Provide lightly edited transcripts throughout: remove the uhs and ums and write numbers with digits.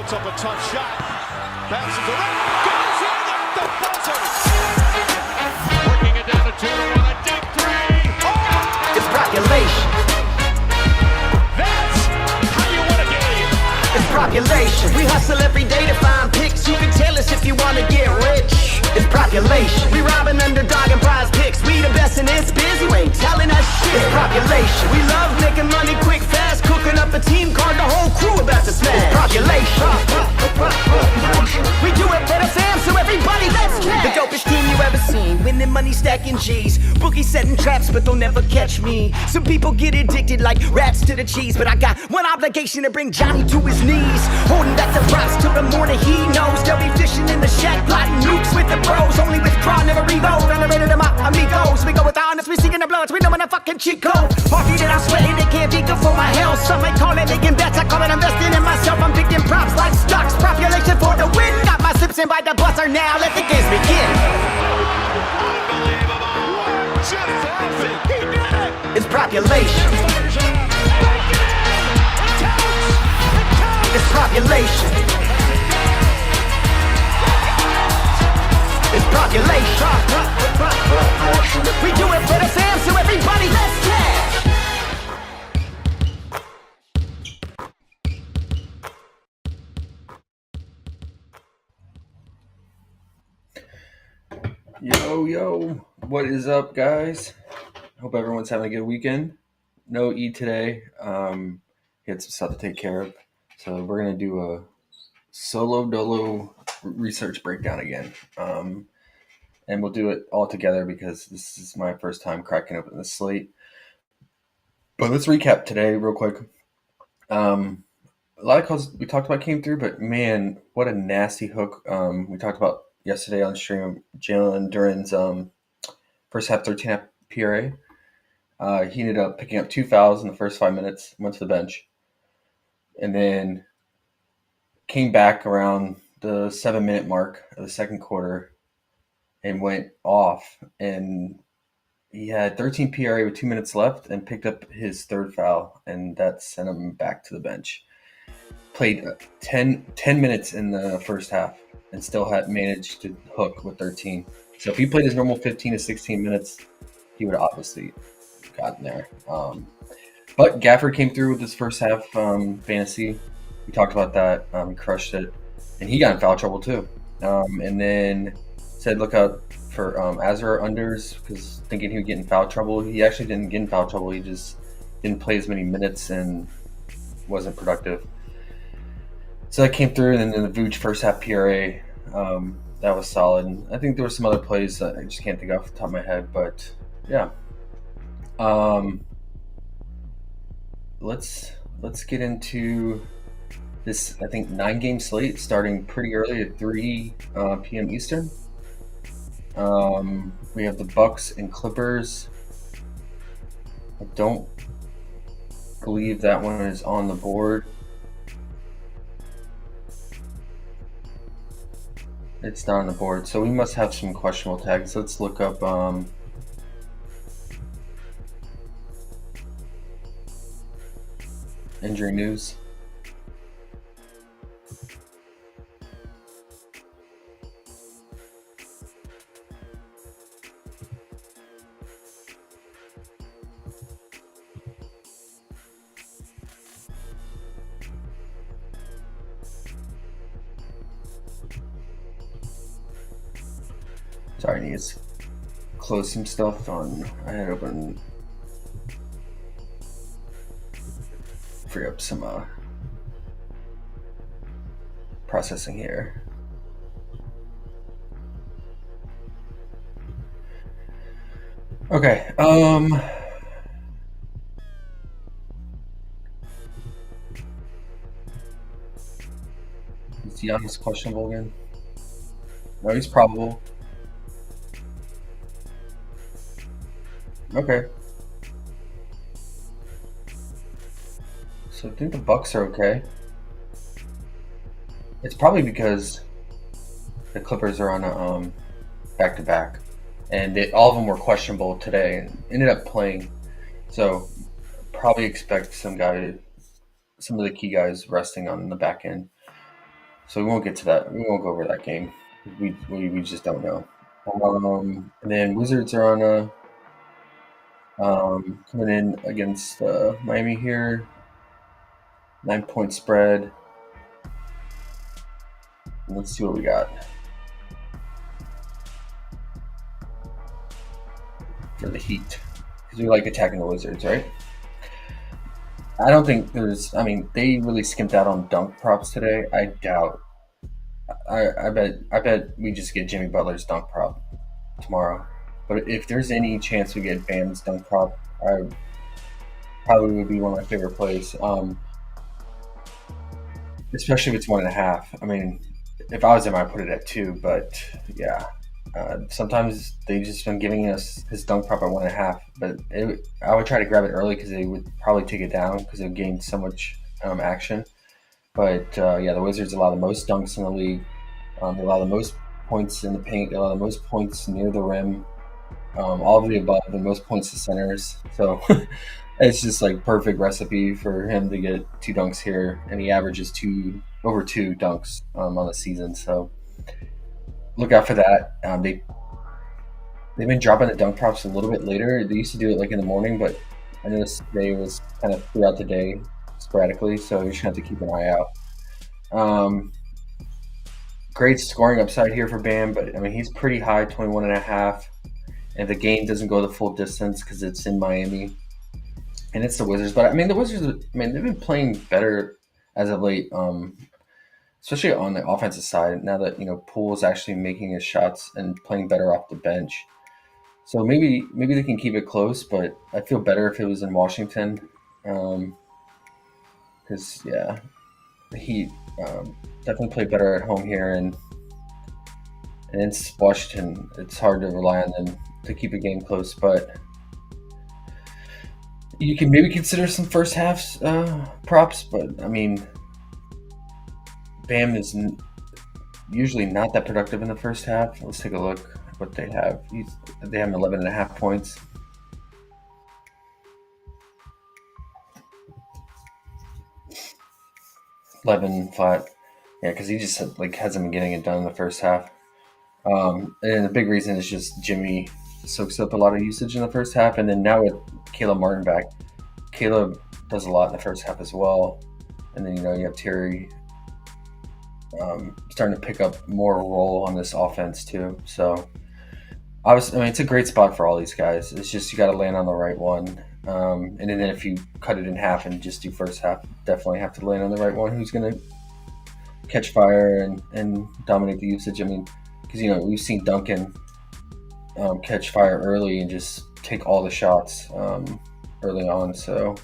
Puts up a tough shot. Bounces around. Goes in at the buzzer. Working it down to 2-1. A deep three. Oh! It's population. That's how you win a game. It's population. We hustle every day to find picks. You can tell us if you want to get rich. It's population. We robbing Underdog and PrizePicks. We the best in this biz. You ain't telling us shit. It's population. We love making money quick, fast. Cooking up a team card. The whole crew about to smash. It's population. We do it for the fam, so everybody let's cash. The dopest team you ever seen. Winning money, stacking G's. Bookies setting traps, but they'll never catch me. Some people get addicted like rats to the cheese, but I got one obligation to bring Johnny to his knees. Holding back the props till the morning he knows. They'll be fishing in the shack, plotting nukes with the pros. Only withdraw, never reload. Underrated them amigos. We go with honest, we seeking the bloods. We know when a fucking cheat code. Party that I'm sweating, they can't be good for my health. Some might call it making bets, I call it investing in myself. I'm picking props like stocks. Population for the win. Got my sips in by the buzzer now. Let the games begin. Unbelievable. Just happened. He did it. It's population. It's population. It's population. We do it for the fam, so everybody let's cash. Yo, what is up, guys? Hope everyone's having a good weekend. No E today. He had some stuff to take care of. So we're going to do a solo dolo research breakdown again. And we'll do it all together because this is my first time cracking open the slate. But let's recap today real quick. A lot of calls we talked about came through, but man, what a nasty hook. We talked about yesterday on stream, Jalen Duren's first half 13 PRA. He ended up picking up 2 fouls in the first 5 minutes, went to the bench, and then came back around the 7-minute mark of the second quarter and went off. And he had 13 PRA with 2 minutes left and picked up his third foul, and that sent him back to the bench. Played 10 minutes in the first half and still had managed to hook with 13. So if he played his normal 15 to 16 minutes, he would have obviously gotten there. But Gafford came through with his first half fantasy. We talked about that. He crushed it. And he got in foul trouble too. And then said look out for Azra unders because thinking he would get in foul trouble. He actually didn't get in foul trouble. He just didn't play as many minutes and wasn't productive. So that came through, and then the Vooch first half PRA, that was solid. And I think there were some other plays that I just can't think off the top of my head, but yeah. Let's get into this, I think, 9-game slate starting pretty early at 3 p.m. Eastern. We have the Bucks and Clippers. I don't believe that one is on the board. It's not on the board, so we must have some questionable tags. Let's look up injury news. Sorry, I need to close some stuff on. I had open, free up some processing here. Okay. Is Giannis questionable again? No, he's probable. Okay. So I think the Bucks are okay. It's probably because the Clippers are on a back-to-back, and all of them were questionable today and ended up playing. So probably expect some of the key guys resting on the back end. So we won't get to that. We won't go over that game. We just don't know. And then Wizards are on coming in against Miami here. 9-point spread. Let's see what we got for the Heat, because we like attacking the Wizards, right? I don't think there's. I mean, they really skimped out on dunk props today. I doubt. I bet we just get Jimmy Butler's dunk prop tomorrow. But if there's any chance we get Bam's dunk prop, I probably would be one of my favorite plays. Especially if it's 1.5. I mean, if I was him, I'd put it at 2. But yeah, sometimes they've just been giving us his dunk prop at 1.5. But I would try to grab it early because they would probably take it down because they've gained so much action. But yeah, the Wizards allow the most dunks in the league. They allow the most points in the paint. They allow the most points near the rim. All of the above, and most points to centers. So it's just like perfect recipe for him to get 2 dunks here, and he averages over 2 dunks on the season. So look out for that. They've been dropping the dunk props a little bit later. They used to do it like in the morning, but I noticed today was kind of throughout the day sporadically. So you just have to keep an eye out. Great scoring upside here for Bam, but I mean he's pretty high, 21.5. And the game doesn't go the full distance because it's in Miami, and it's the Wizards. But I mean, the Wizards, I mean, they've been playing better as of late, especially on the offensive side. Now that Poole is actually making his shots and playing better off the bench, so maybe they can keep it close. But I feel better if it was in Washington, because yeah, the Heat definitely play better at home here, and it's Washington. It's hard to rely on them to keep a game close, but you can maybe consider some first half props. But I mean, Bam is usually not that productive in the first half. Let's take a look at what they have. They have 11.5 points. $11 flat. Yeah, because he just hasn't been getting it done in the first half. And the big reason is just Jimmy soaks up a lot of usage in the first half, and then now with Caleb Martin back, Caleb does a lot in the first half as well. And then you have Terry starting to pick up more role on this offense too. So I mean, it's a great spot for all these guys. It's just you got to land on the right one. And then if you cut it in half and just do first half, definitely have to land on the right one who's going to catch fire and dominate the usage. I mean, because we've seen Duncan catch fire early and just take all the shots early on. So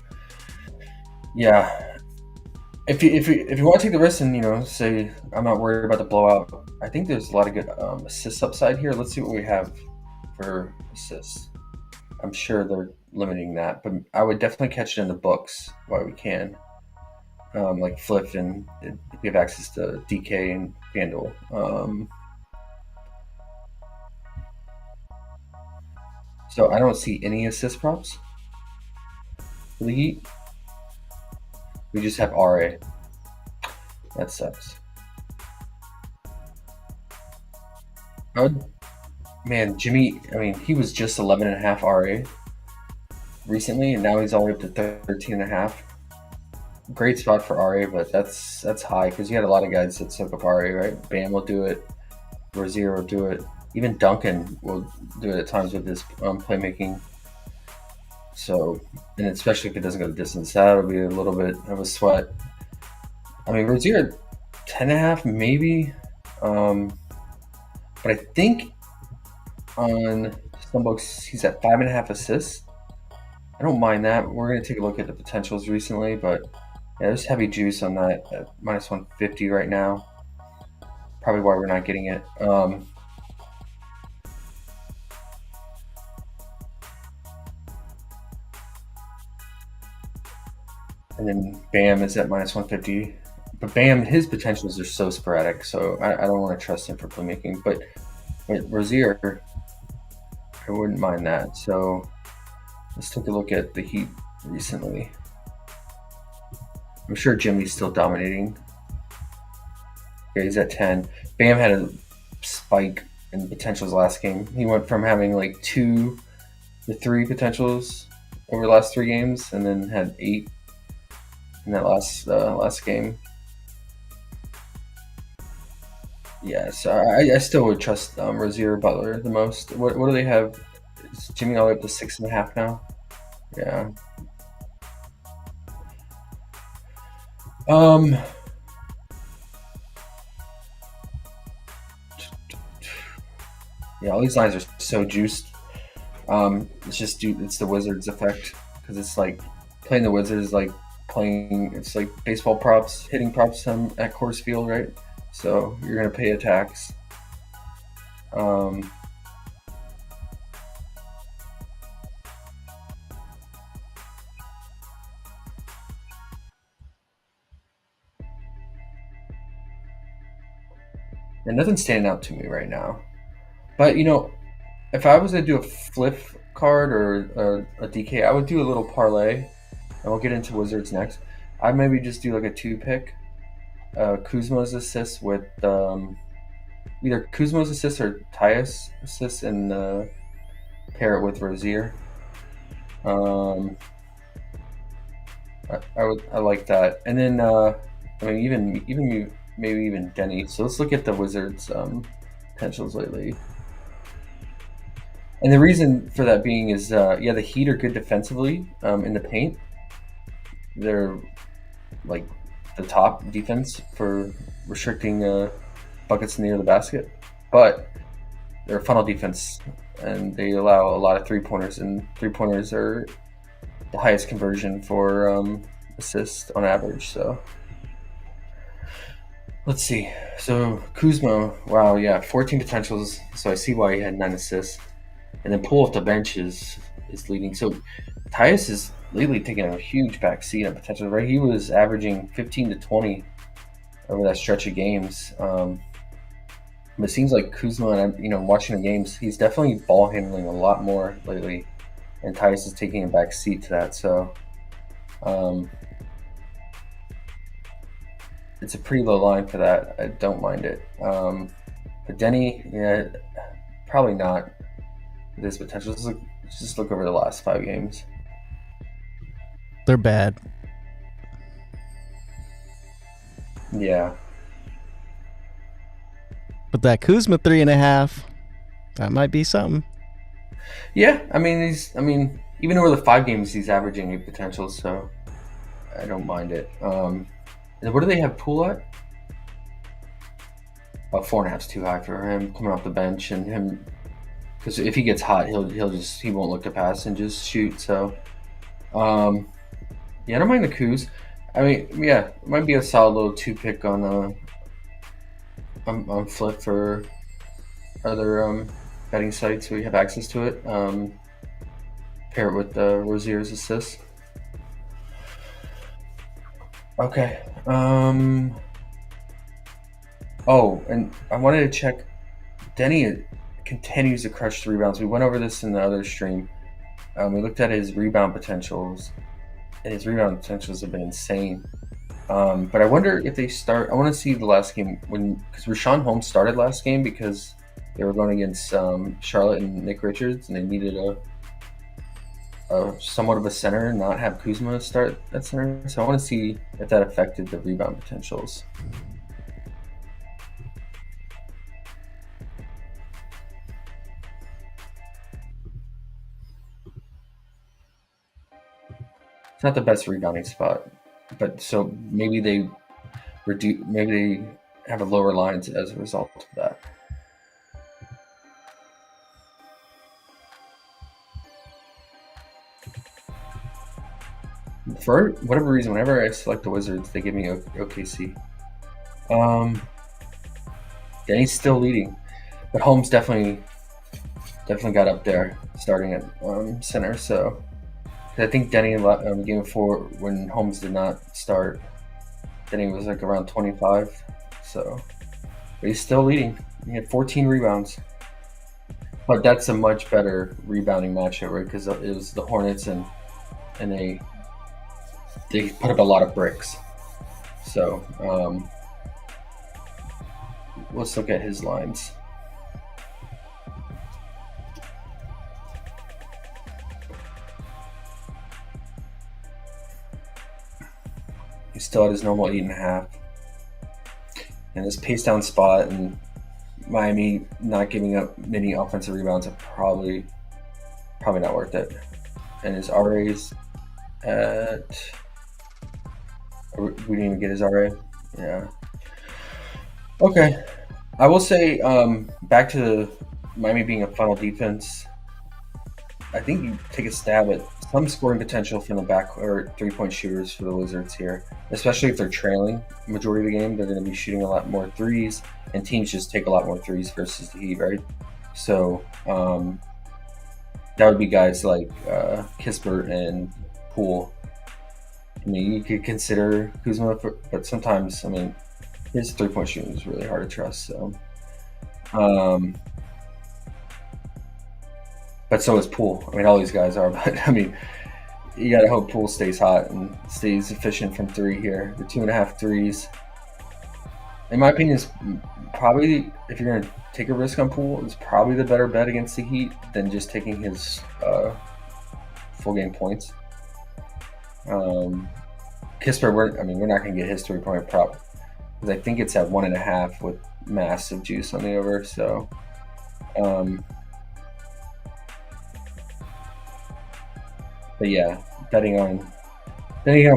yeah, if you want to take the risk and say I'm not worried about the blowout, I think there's a lot of good assist upside here. Let's see what we have for assists. I'm sure they're limiting that, but I would definitely catch it in the books while we can. Like Fliff, and if we have access to DK and FanDuel. So I don't see any assist props for the Heat. We just have RA. That sucks. Man, Jimmy, I mean, he was just 11.5 RA recently, and now he's all the way up to 13.5. Great spot for RA, but that's high because you had a lot of guys that soak up RA, right? Bam will do it. Rozier will do it. Even Duncan will do it at times with his playmaking. So, and especially if it doesn't go the distance, that'll be a little bit of a sweat. I mean, Rozier 10.5 maybe, but I think on some books he's at 5.5 assists. I don't mind that. We're going to take a look at the potentials recently, but yeah, there's heavy juice on that at minus 150 right now. Probably why we're not getting it. And then Bam is at minus 150. But Bam, his potentials are so sporadic, so I don't want to trust him for playmaking. But Rozier, I wouldn't mind that. So let's take a look at the Heat recently. I'm sure Jimmy's still dominating. Okay, he's at 10. Bam had a spike in potentials last game. He went from having like 2 to 3 potentials over the last 3 games, and then had 8 in that last game. Yeah, so I still would trust Rozier Butler the most. What do they have? Is Jimmy all the way up to 6.5 now? Yeah. Yeah, all these lines are so juiced. It's the Wizards effect, because it's like playing the Wizards is like playing. It's like baseball props, hitting props at Coors Field, right? So you're gonna pay a tax. Um, and nothing's standing out to me right now. But if I was to do a Fliff card or a DK, I would do a little parlay, and we'll get into Wizards next. I'd maybe just do like a 2-pick. Kuzma's assist with either Kuzma's assist or Tyus assist, and pair it with Rozier. I like that, and then maybe even Denny. So let's look at the Wizards potentials lately. And the reason for that being is, the Heat are good defensively in the paint. They're like the top defense for restricting buckets near the basket, but they're a funnel defense, and they allow a lot of 3-pointers, and 3-pointers are the highest conversion for assists on average. So let's see. So Kuzma, wow, yeah, 14 potentials. So I see why he had 9 assists. And then pull off the bench is leading. So Tyus is lately taking a huge backseat on potential, right? He was averaging 15 to 20 over that stretch of games. But it seems like Kuzma, and watching the games, he's definitely ball handling a lot more lately, and Tyus is taking a back seat to that. So it's a pretty low line for that. I don't mind it. But Denny, yeah, probably not with his potential. Let's just look over the last 5 games. They're bad. Yeah. But that Kuzma 3.5, that might be something. Yeah, even over the 5 games, he's averaging 8 potential, so I don't mind it. And what do they have Poole at? 4.5's too high for him coming off the bench, and him, because if he gets hot, he won't look to pass and just shoot. So, I don't mind the Kuz. It might be a solid little 2-pick on Fliff for other betting sites where you have access to it. Pair it with Rozier's assist. Okay. Oh, and I wanted to check. Denny continues to crush the rebounds. We went over this in the other stream. We looked at his rebound potentials, and his rebound potentials have been insane. But I wonder if they start. I want to see the last game because Richaun Holmes started last game because they were going against Charlotte and Nick Richards, and they needed a somewhat of a center, not have Kuzma start at center. So I want to see if that affected the rebound potentials. It's not the best rebounding spot, but so maybe they have a lower lines as a result of that. For whatever reason, whenever I select the Wizards, they give me OKC. Danny's still leading, but Holmes definitely got up there starting at center. So I think Denny game 4 when Holmes did not start, Denny was like around 25. So, but he's still leading. He had 14 rebounds, but that's a much better rebounding matchup, right? Because it was the Hornets and they put up a lot of bricks. So let's look at his lines. He's still at his normal 8.5. And this pace down spot and Miami not giving up many offensive rebounds are probably not worth it. And his RA's at... We didn't even get his RA? Yeah. Okay. I will say, back to Miami being a funnel defense, I think you take a stab at some scoring potential from the back or 3-point shooters for the Wizards here, especially if they're trailing the majority of the game. They're going to be shooting a lot more threes, and teams just take a lot more threes versus the Heat, right? So that would be guys like Kispert and Poole. I mean, you could consider Kuzma, but sometimes, I mean, his 3-point shooting is really hard to trust. So, but so is Poole. I mean, all these guys are. But I mean, you got to hope Poole stays hot and stays efficient from 3 here. The 2.5 threes, in my opinion, is probably, if you're going to take a risk on Poole, is probably the better bet against the Heat than just taking his full game points. Kispert, we're not going to get his 3-point prop because I think it's at 1.5 with massive juice on the over. So, but yeah, betting on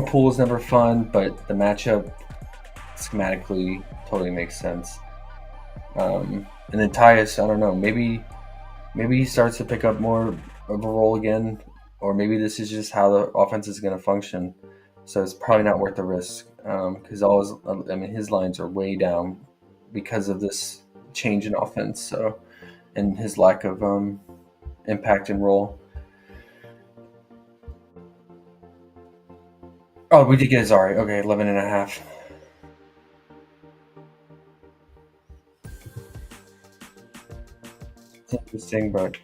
Poole is never fun, but the matchup schematically totally makes sense. And then Tyus, I don't know, maybe he starts to pick up more of a role again, or maybe this is just how the offense is going to function. So it's probably not worth the risk because his lines are way down because of this change in offense. So, and his lack of impact and role. Oh, we did get his RA. Okay, 11.5. It's interesting, but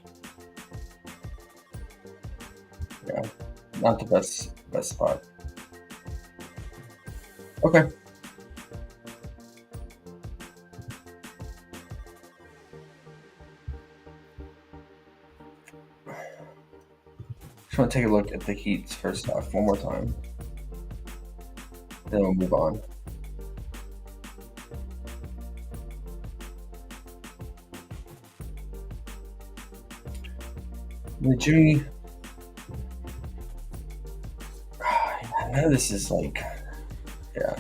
yeah, not the best spot. Okay. Just want to take a look at the Heat's first off one more time. Then we'll move on. Jimmy, none of this is like, yeah.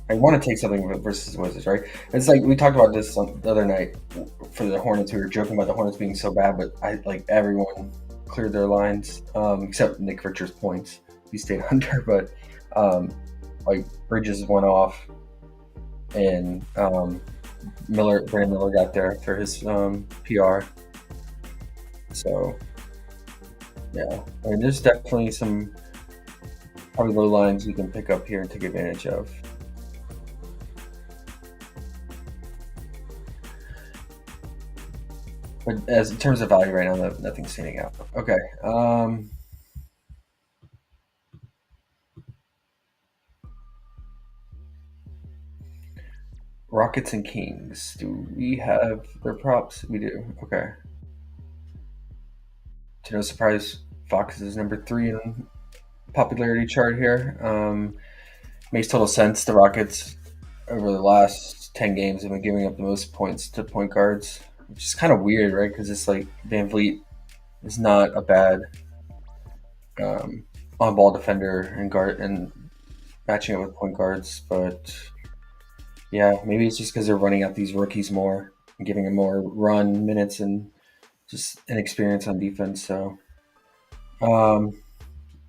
I want to take something versus Wizards, right? It's like we talked about this the other night for the Hornets. We were joking about the Hornets being so bad, but everyone cleared their lines except Nick Richards' points. He stayed under, but Bridges went off, and Brandon Miller got there for his PR. So yeah, I mean, there's definitely some probably low lines you can pick up here and take advantage of. But as in terms of value right now, nothing's standing out. Okay. Rockets and Kings. Do we have their props? We do. Okay. To no surprise, Fox is number 3 in popularity chart here. Makes total sense. The Rockets over the last 10 games have been giving up the most points to point guards, which is kind of weird, right? Because it's like Van Vliet is not a bad on-ball defender and guard and matching up with point guards, but yeah, maybe it's just because they're running out these rookies more and giving them more run minutes and just inexperience on defense. So,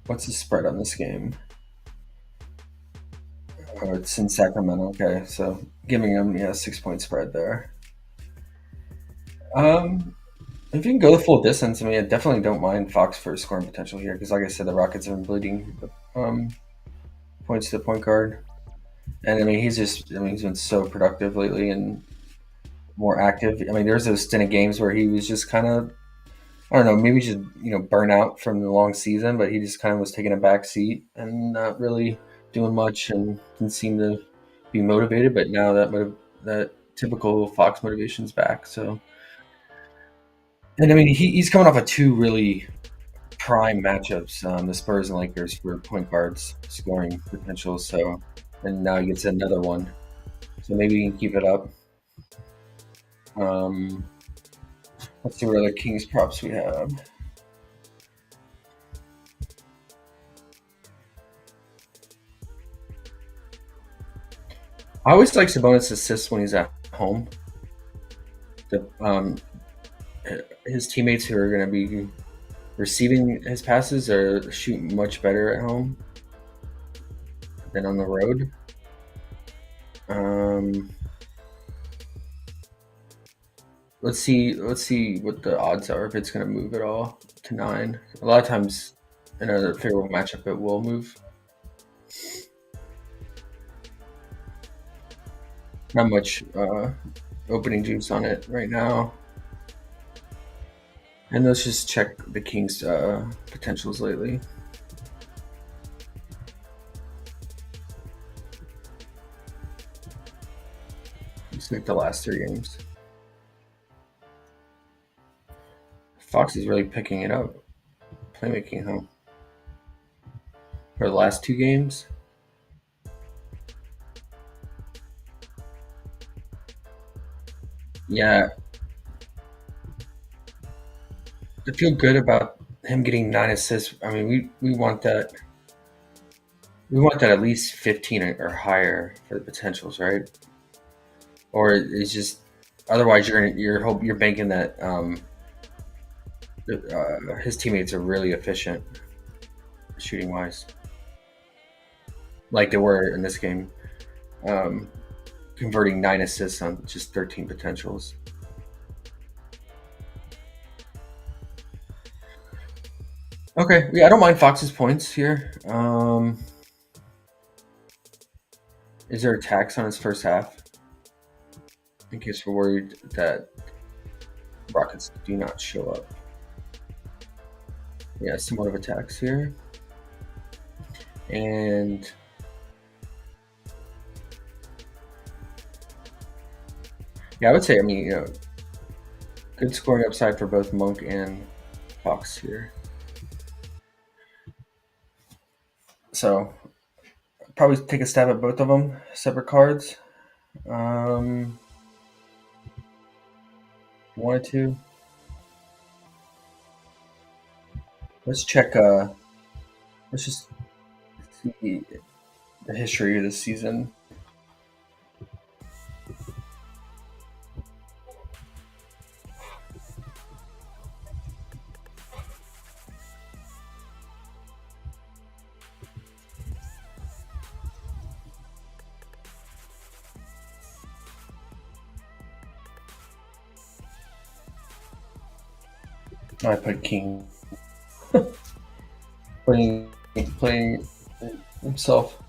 what's the spread on this game? Oh, it's in Sacramento. Okay, so giving them 6-point spread there. If you can go the full distance, I mean, I definitely don't mind Fox for scoring potential here because, like I said, the Rockets have been bleeding points to the point guard, and I mean, he's been so productive lately and more active. I mean, there's a stint of games where he was just kind of I don't know, maybe just burn out from the long season, but he just kind of was taking a back seat and not really doing much and didn't seem to be motivated. But now that typical Fox motivation's back. So, and I mean, he's coming off of two really prime matchups, the Spurs and Lakers for point guards scoring potential. So, and now he gets another one. So maybe he can keep it up. Let's see what other Kings props we have. I always like Sabonis assists when he's at home. His teammates who are going to be receiving his passes are shooting much better at home than on the road. Let's see what the odds are, if it's going to move at all to 9. A lot of times in a favorable matchup it will move. Not much opening juice on it right now. And let's just check the Kings potentials lately. Let's make the last 3 games. Fox is really picking it up, playmaking, huh? For the last 2 games. Yeah. I feel good about him getting 9 assists. I mean, we want that. We want that at least 15 or higher for the potentials, right? Or it's just otherwise you're banking that his teammates are really efficient shooting wise, like they were in this game, converting 9 assists on just 13 potentials. Okay, yeah, I don't mind Fox's points here. Is there a tax on his first half? In case we're worried that Rockets do not show up. Yeah, somewhat of a tax here. And yeah, I would say, I mean, good scoring upside for both Monk and Fox here. So probably take a stab at both of them, separate cards. 1 or 2. Let's check. Let's just see the history of this season. I put King playing himself.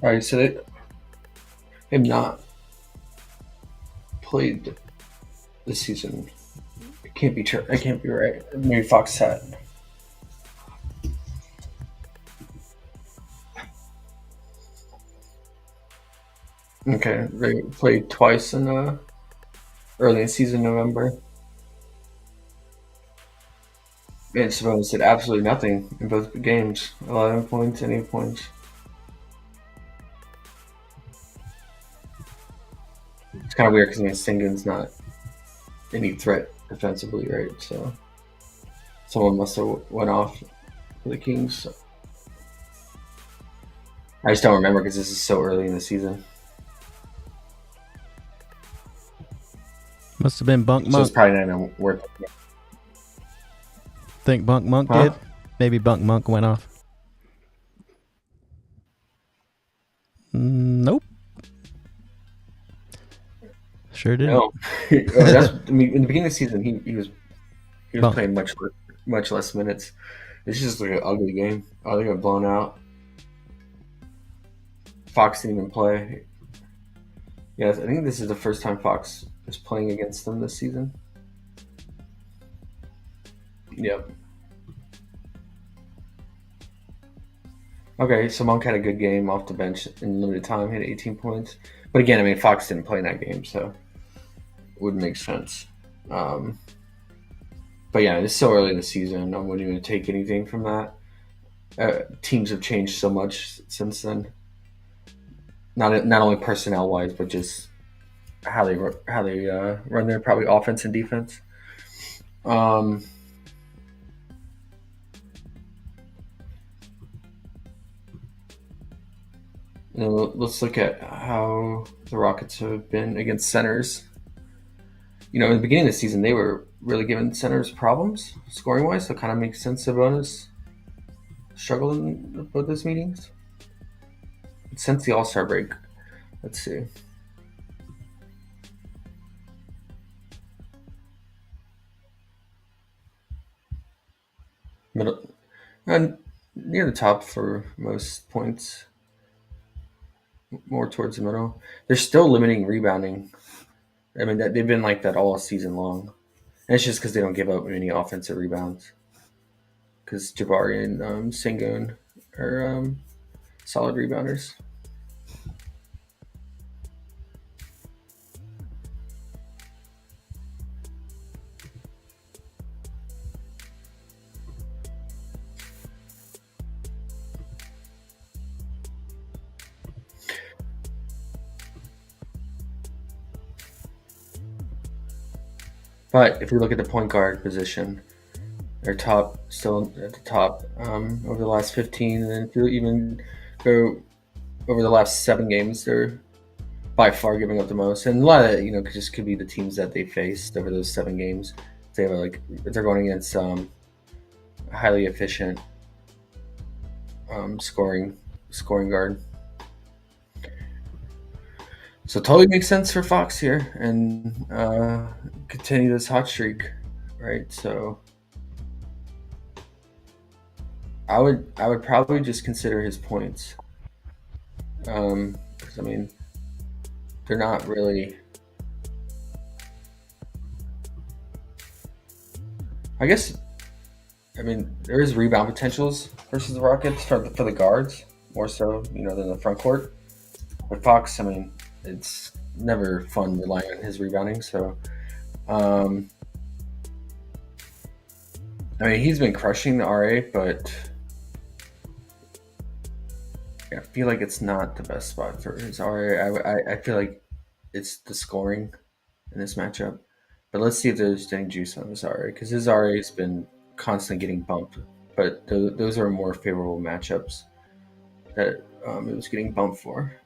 All right, so they have not played this season. It can't be true. It can't be right. Maybe Fox had. Okay, they played twice in early in season November. And Sabonis did absolutely nothing in both games. 11 points and 8 points. It's kind of weird because Singin's not any threat defensively, right? So someone must have went off for the Kings. So. I just don't remember because this is so early in the season. Must have been Bunk So Monk. it's probably not worth it. Think Bunk Monk did? Maybe Bunk Monk went off. Nope. Sure did. No. In the beginning of the season, he was playing much less minutes. It's just like an ugly game. Oh, they got blown out. Fox didn't even play. Yes, I think this is the first time Fox is playing against them this season. Yep. Okay, so Monk had a good game off the bench in limited time, hit 18 points. But again, I mean, Fox didn't play in that game, so it wouldn't make sense. But yeah, it's so early in the season. I wouldn't even take anything from that. Teams have changed so much since then. Not only personnel wise, but just how they run their probably offense and defense. Let's look at how the Rockets have been against centers. In the beginning of the season, they were really giving centers problems scoring wise, so it kind of makes sense Sabonis struggling with both those meetings. Since the All-Star break, let's see. Middle and near the top for most points, more towards the middle. They're still limiting rebounding. I mean, they've been like that all season long. And it's just because they don't give up any offensive rebounds. Because Jabari and Sengun are solid rebounders. But if you look at the point guard position, they're still at the top over the last 15. And then if you even go over the last 7 games, they're by far giving up the most. And a lot of that, just could be the teams that they faced over those 7 games. If they're going against highly efficient scoring guard. So totally makes sense for Fox here and continue this hot streak, right? So I would probably just consider his points, because I mean they're not really. I guess there is rebound potentials versus the Rockets for the guards more so than the front court. But Fox, it's never fun relying on his rebounding. So, he's been crushing the RA, but I feel like it's not the best spot for his RA. I feel like it's the scoring in this matchup. But let's see if there's any juice on his RA, because his RA has been constantly getting bumped. But those are more favorable matchups that it was getting bumped for.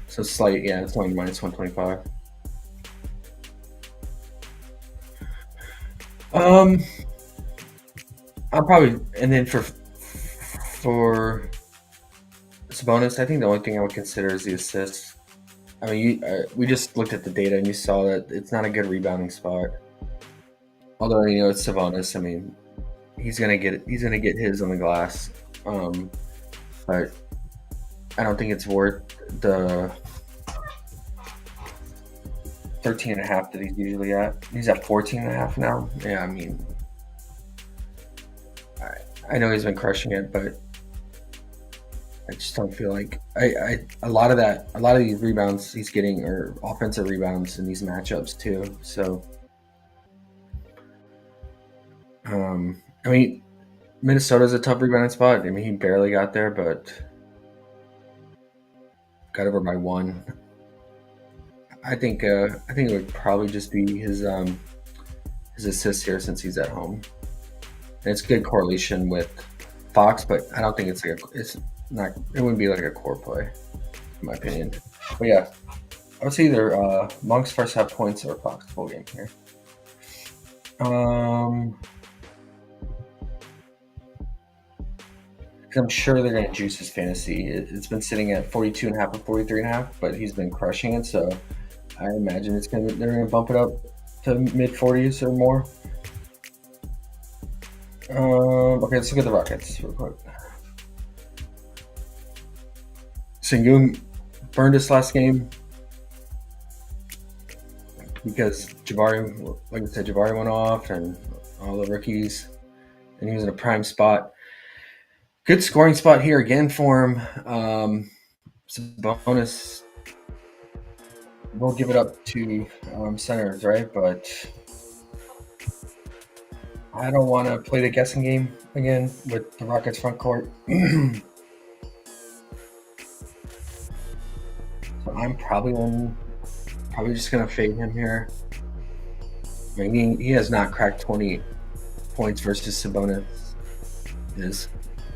So slight, yeah, it's only minus 125. I'll probably, and then for Sabonis, I think the only thing I would consider is the assists. We just looked at the data and you saw that it's not a good rebounding spot. Although it's Sabonis, he's gonna get his on the glass, but I don't think it's worth the 13.5 that he's usually at. He's at 14.5 now. Yeah, I know he's been crushing it, but I just don't feel like a lot of these rebounds he's getting are offensive rebounds in these matchups too. So, Minnesota's a tough rebounding spot. He barely got there, but got over by 1. I think it would probably just be his assists here since he's at home. And it's good correlation with Fox, but I don't think it wouldn't be like a core play, in my opinion. But yeah, I would say either Monk's first half points or Fox full game here. I'm sure they're going to juice his fantasy. It's been sitting at 42.5 and 43.5, but he's been crushing it. So I imagine they're going to bump it up to mid 40s or more. Okay, let's look at the Rockets real quick. Sengun burned us last game because Jabari, like I said, Jabari went off and all the rookies, and he was in a prime spot. Good scoring spot here again for him. Sabonis, we'll give it up to centers, right? But I don't want to play the guessing game again with the Rockets front court. So I'm probably just going to fade him here. I mean, he has not cracked 20 points versus Sabonis his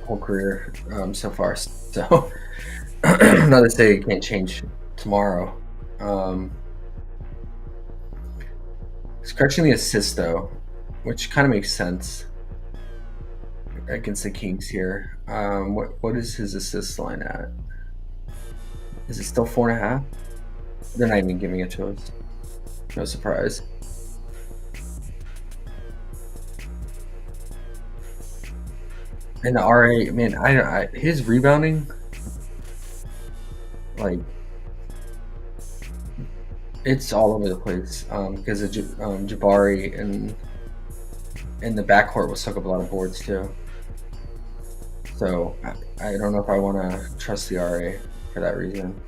whole career so far. So, not to say it can't change tomorrow. He's crushing the assist, though, which kind of makes sense against the Kings here. What is his assist line at? Is it still 4.5? They're not even giving it to us. No surprise. And the RA, man, his rebounding, like, it's all over the place because of Jabari and the backcourt will suck up a lot of boards too. So I don't know if I want to trust the RA for that reason.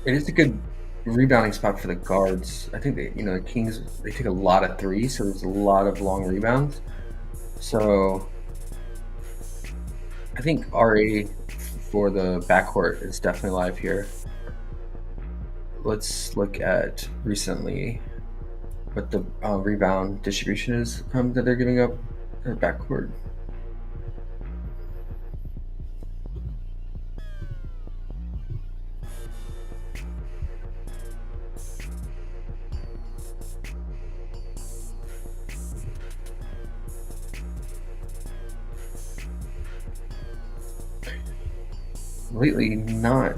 It is a good rebounding spot for the guards. I think the Kings, they take a lot of threes, so there's a lot of long rebounds. So I think RA for the backcourt is definitely live here. Let's look at recently what the rebound distribution is that they're giving up at backcourt. Lately, not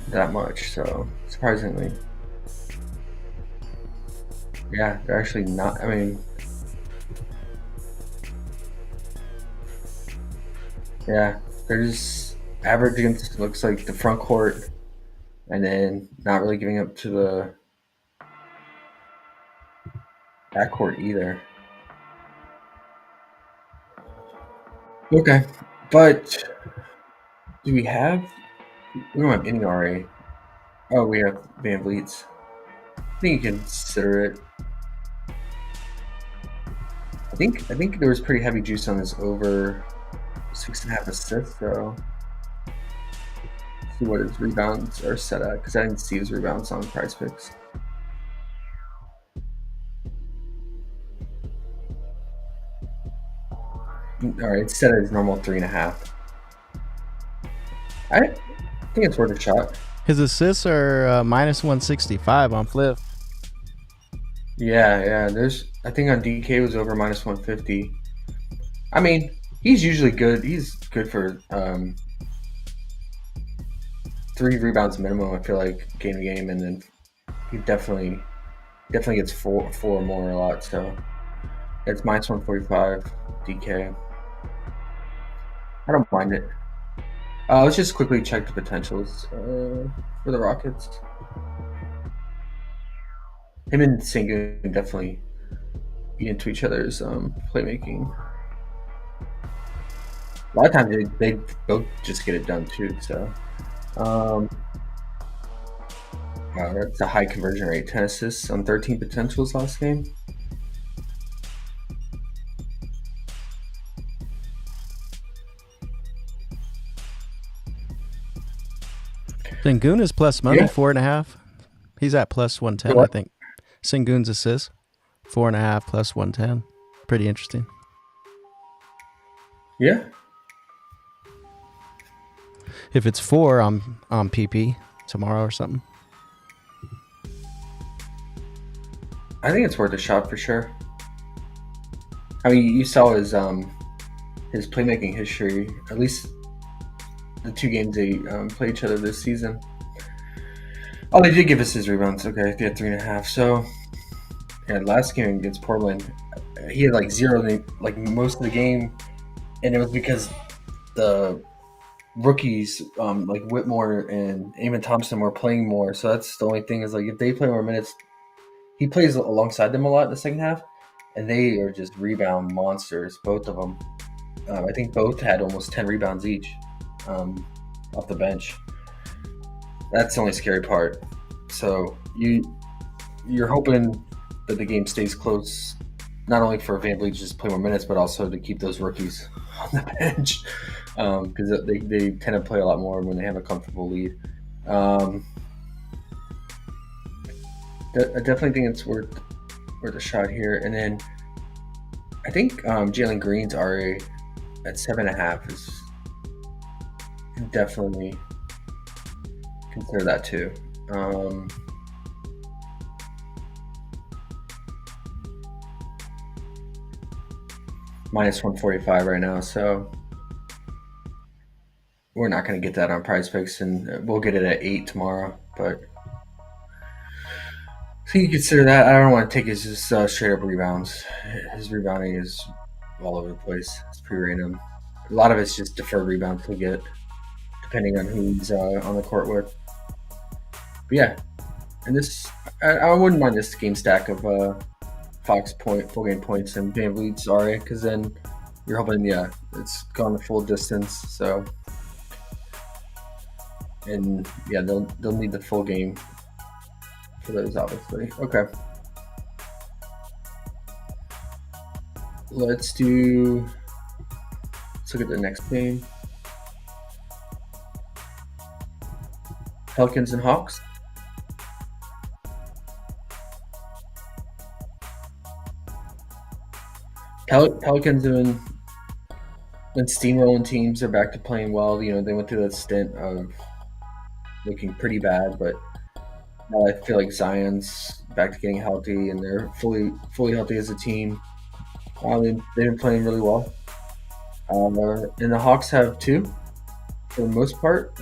that much, so surprisingly. Yeah, they're actually not. I mean, yeah, they're just average against, looks like, the front court, and then not really giving up to the backcourt either. Okay, but do we have? We don't have any RA. Oh, we have Van Vliet's. I think you can consider it. I think there was pretty heavy juice on this over 6.5 assists. So let's see what his rebounds are set at, because I didn't see his rebounds on PrizePicks. All right, it's set at his normal 3.5. I think it's worth a shot. His assists are minus 165 on Fliff. Yeah. I think on DK it was over minus 150. I mean, he's usually good. He's good for 3 rebounds minimum, I feel like, game to game, and then he definitely gets four or more a lot. So it's minus 145 DK. I don't mind it. Let's just quickly check the potentials for the Rockets. Him and Sengun definitely eat into each other's playmaking. A lot of times they both just get it done too. So that's a high conversion rate. 10 assists on 13 potentials last game. Sengun is plus money, Yeah. 4.5. He's at plus 110, I think. Sengun's assist, 4.5 plus 110. Pretty interesting. Yeah. If it's 4, I'm on PP tomorrow or something. I think it's worth a shot for sure. I mean, you saw his playmaking history, at least the 2 games they play each other this season. Oh, they did give us his rebounds. Okay, they had 3.5. So, yeah, last game against Portland, he had like 0, like most of the game, and it was because the rookies, like Whitmore and Eamon Thompson, were playing more. So that's the only thing is like if they play more minutes, he plays alongside them a lot in the second half, and they are just rebound monsters, both of them. I think both had almost 10 rebounds each off the bench. That's the only scary part. So you're hoping that the game stays close, not only for VanVleet to just play more minutes, but also to keep those rookies on the bench because they tend to play a lot more when they have a comfortable lead. I definitely think it's worth a shot here. And then I think Jalen Green's RA at 7.5 is definitely consider that too. Minus 145 right now, so we're not going to get that on PrizePicks, and we'll get it at 8 tomorrow. But so you consider that. I don't want to take his just straight up rebounds. His rebounding is all over the place. It's pretty random. A lot of it's just deferred rebounds he'll get, depending on who he's on the court with. But yeah, and this I wouldn't mind this game stack of Fox full game points and VanVleet's RA, because then you're hoping it's gone the full distance. So, and yeah, they'll need the full game for those, obviously. Okay, let's look at the next game. Pelicans and Hawks. Pelicans have been steamrolling teams. They're back to playing well. You know, they went through that stint of looking pretty bad, but now I feel like Zion's back to getting healthy, and they're fully healthy as a team. They've been playing really well. And the Hawks have too, for the most part.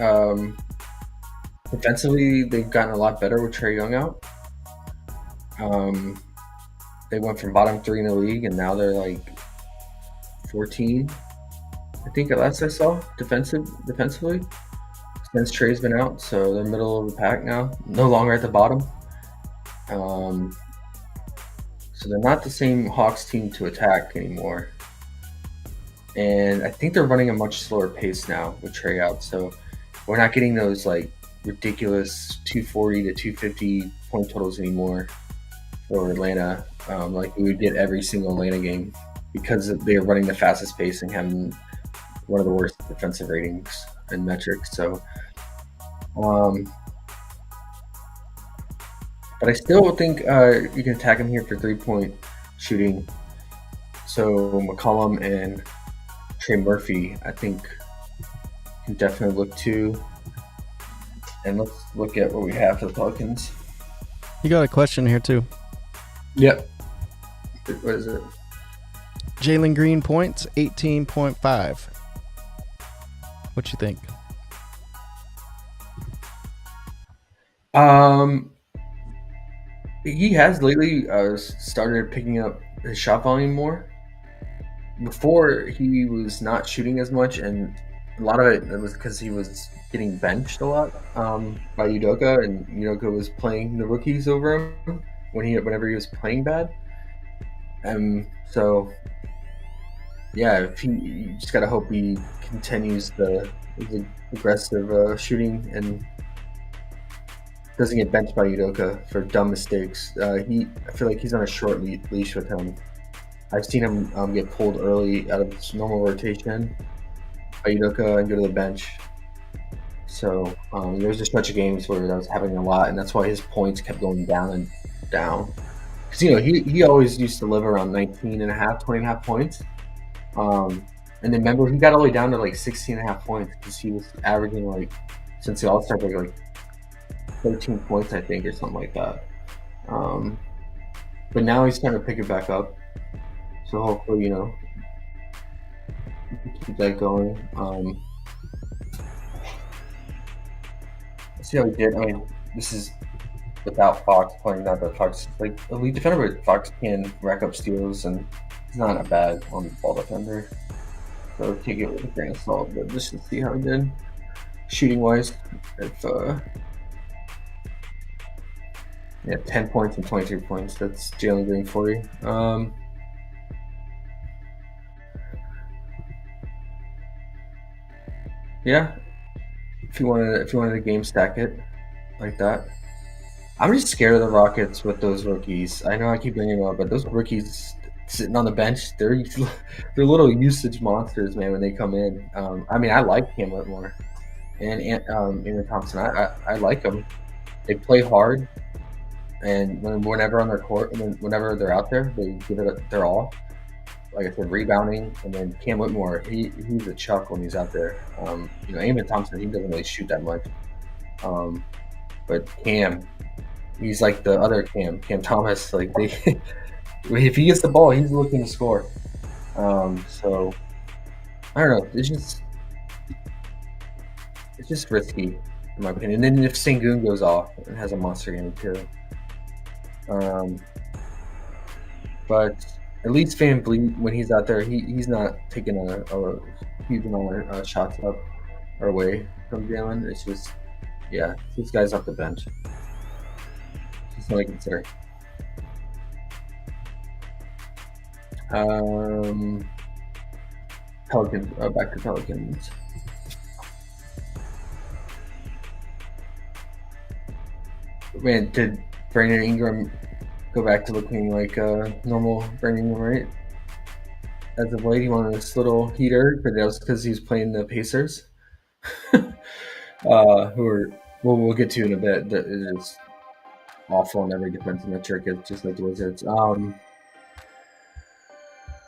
Defensively, they've gotten a lot better with Trae Young out. They went from bottom 3 in the league, and now they're like 14, I think, at last I saw, defensively. Since Trae's been out, so they're middle of the pack now, no longer at the bottom. So they're not the same Hawks team to attack anymore. And I think they're running a much slower pace now with Trae out, so we're not getting those like ridiculous 240 to 250 point totals anymore for Atlanta, like we would get every single Atlanta game, because they're running the fastest pace and having one of the worst defensive ratings and metrics. So, but I still think you can attack him here for 3-point shooting. So McCollum and Trey Murphy, I think, can definitely look to. And let's look at what we have for the Pelicans. You got a question here too. Yep. What is it? Jalen Green points, 18.5. What you think? He has lately started picking up his shot volume more. Before, he was not shooting as much, and a lot of it was because he was getting benched a lot by Udoka, and Udoka was playing the rookies over him whenever he was playing bad. So yeah, you just gotta hope he continues the aggressive shooting and doesn't get benched by Udoka for dumb mistakes. I feel like he's on a short leash with him. I've seen him get pulled early out of his normal rotation by Udoka and go to the bench. So there was a stretch of games where that was happening a lot, and that's why his points kept going down and down. Because he always used to live around 20.5 points. And then remember, he got all the way down to like 16.5 points because he was averaging, like, since the All-Star break, like 13 points, I think, or something like that. But now he's trying to pick it back up. So hopefully, keep that going. Let's see how he did. I mean, this is without Fox playing. Not that Fox is like elite defender, but Fox can rack up steals, and he's not a bad on-ball defender. So take it with a grain of salt, but just to see how he did shooting-wise. If 10 points and 23 points. That's Jalen Green for you. Yeah, if you wanted to game stack it like that. I'm just scared of the Rockets with those rookies. I know I keep bringing them up, but those rookies sitting on the bench, they're little usage monsters, man. When they come in, I mean, I like Cam Whitmore and Aaron Thompson. I like them. They play hard, and whenever on their court, whenever they're out there, they give it their all. Like I said, rebounding, and then Cam Whitmore, he's a chuck when he's out there. Aaron Thompson, he doesn't really shoot that much, but Cam, he's like the other Cam Thomas. Like if he gets the ball, he's looking to score. So I don't know. It's just risky, in my opinion. And then if Sengun goes off and has a monster game too. But at least VanVleet, when he's out there, he's not taking a huge amount of shots up or away from Jalen. It's just, this guy's off the bench. Just something to consider. Pelicans, back to Pelicans. Man, did Brandon Ingram go back to looking like normal Brandon Ingram, right? As of late, he wanted this little heater, but that was because he's playing the Pacers, who are we'll get to in a bit. That is awful in every defensive metric. It's just like the Wizards.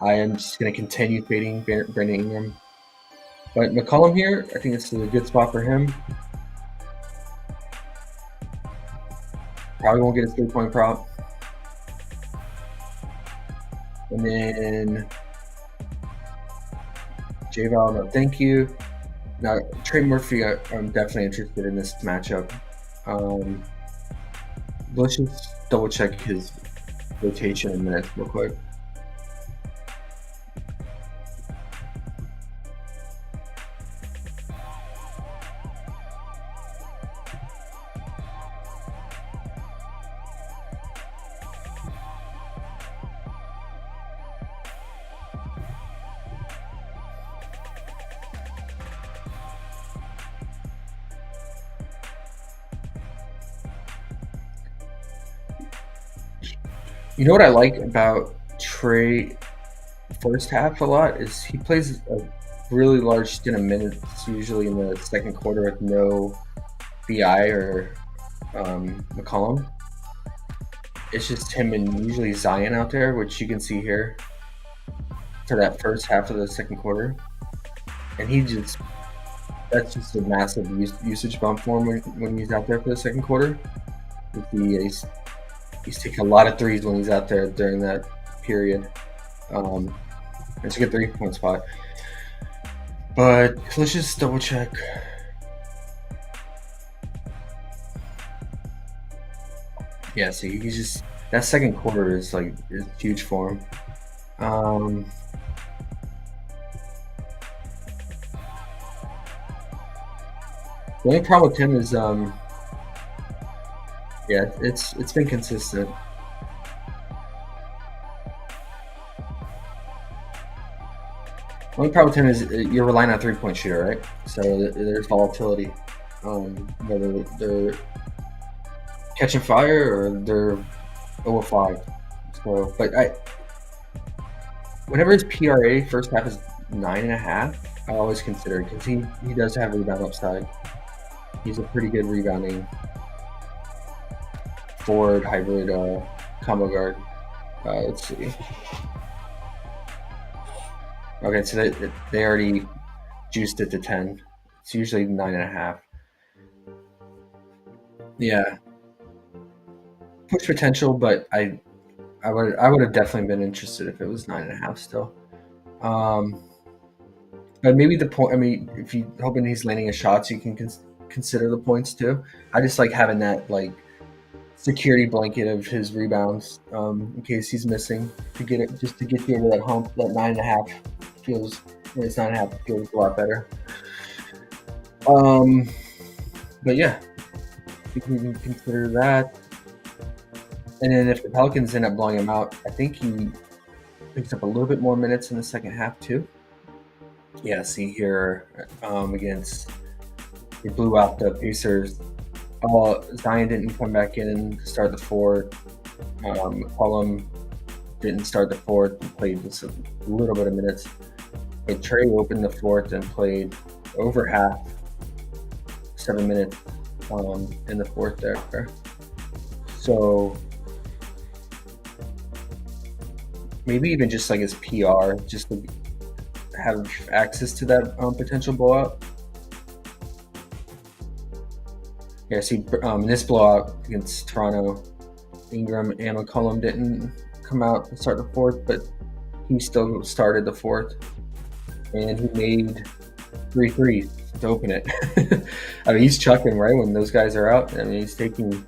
I am just going to continue fading Brandon Ingram, but McCollum here, I think it's a good spot for him. Probably won't get his 3-point prop. And then J-Val, no thank you. Now, Trey Murphy, I'm definitely interested in this matchup. Let's just double check his rotation in minutes real quick. You know what I like about Trey first half a lot is he plays a really large stint of minutes, usually in the second quarter with no BI or McCollum. It's just him and usually Zion out there, which you can see here for that first half of the second quarter. And that's just a massive usage bump for him when he's out there for the second quarter. He's taking a lot of threes when he's out there during that period. It's a good 3-point spot. But let's just double check. Yeah, see, he's just, that second quarter is huge for him. The only problem with him is it's been consistent. The only problem with him is you're relying on a 3-point shooter, right? So there's volatility. Whether they're catching fire or they're 0-5. So, but whenever his PRA first half is 9.5, I always consider it because he does have rebound upside. He's a pretty good rebounding forward hybrid combo guard. Let's see. Okay, so they already juiced it to 10. It's usually 9.5. Yeah, push potential, but I would have definitely been interested if it was 9.5 still. But maybe the point. I mean, if you're hoping he's landing his shots, you can consider the points too. I just like having that like security blanket of his rebounds in case he's missing to get it, just to get you over that hump. That 9.5 feels, it's 9.5 feels a lot better. But yeah, you can consider that. And then if the Pelicans end up blowing him out, I think he picks up a little bit more minutes in the second half too. Yeah, see here against, he blew out the Pacers. Zion didn't come back in to start the fourth. McCollum didn't start the fourth and played just a little bit of minutes. But Trey opened the fourth and played over half, 7 minutes in the fourth there. So maybe even just like his PR, just to have access to that potential blowout. Yeah, see, in this blowout against Toronto, Ingram and McCollum didn't come out to start the fourth, but he still started the fourth, and he made 3 threes to open it. I mean, he's chucking right when those guys are out. I mean, he's taking,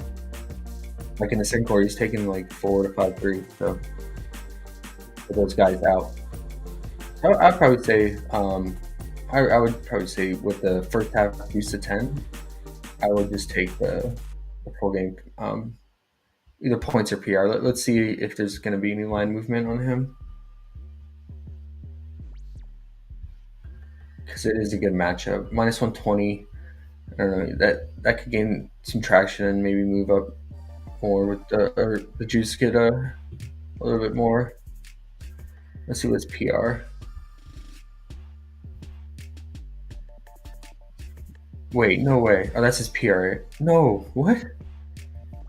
like in the second quarter, he's taking like 4 to 5 threes. So with those guys out, I'd probably say, I would probably say with the first half reduced to 10, I would just take the full game, either points or PR. Let's see if there's going to be any line movement on him, because it is a good matchup. Minus 120. I don't know, that could gain some traction and maybe move up more with the juice get a little bit more. Let's see what's PR. Wait, no way. Oh, that's his PR. No, what?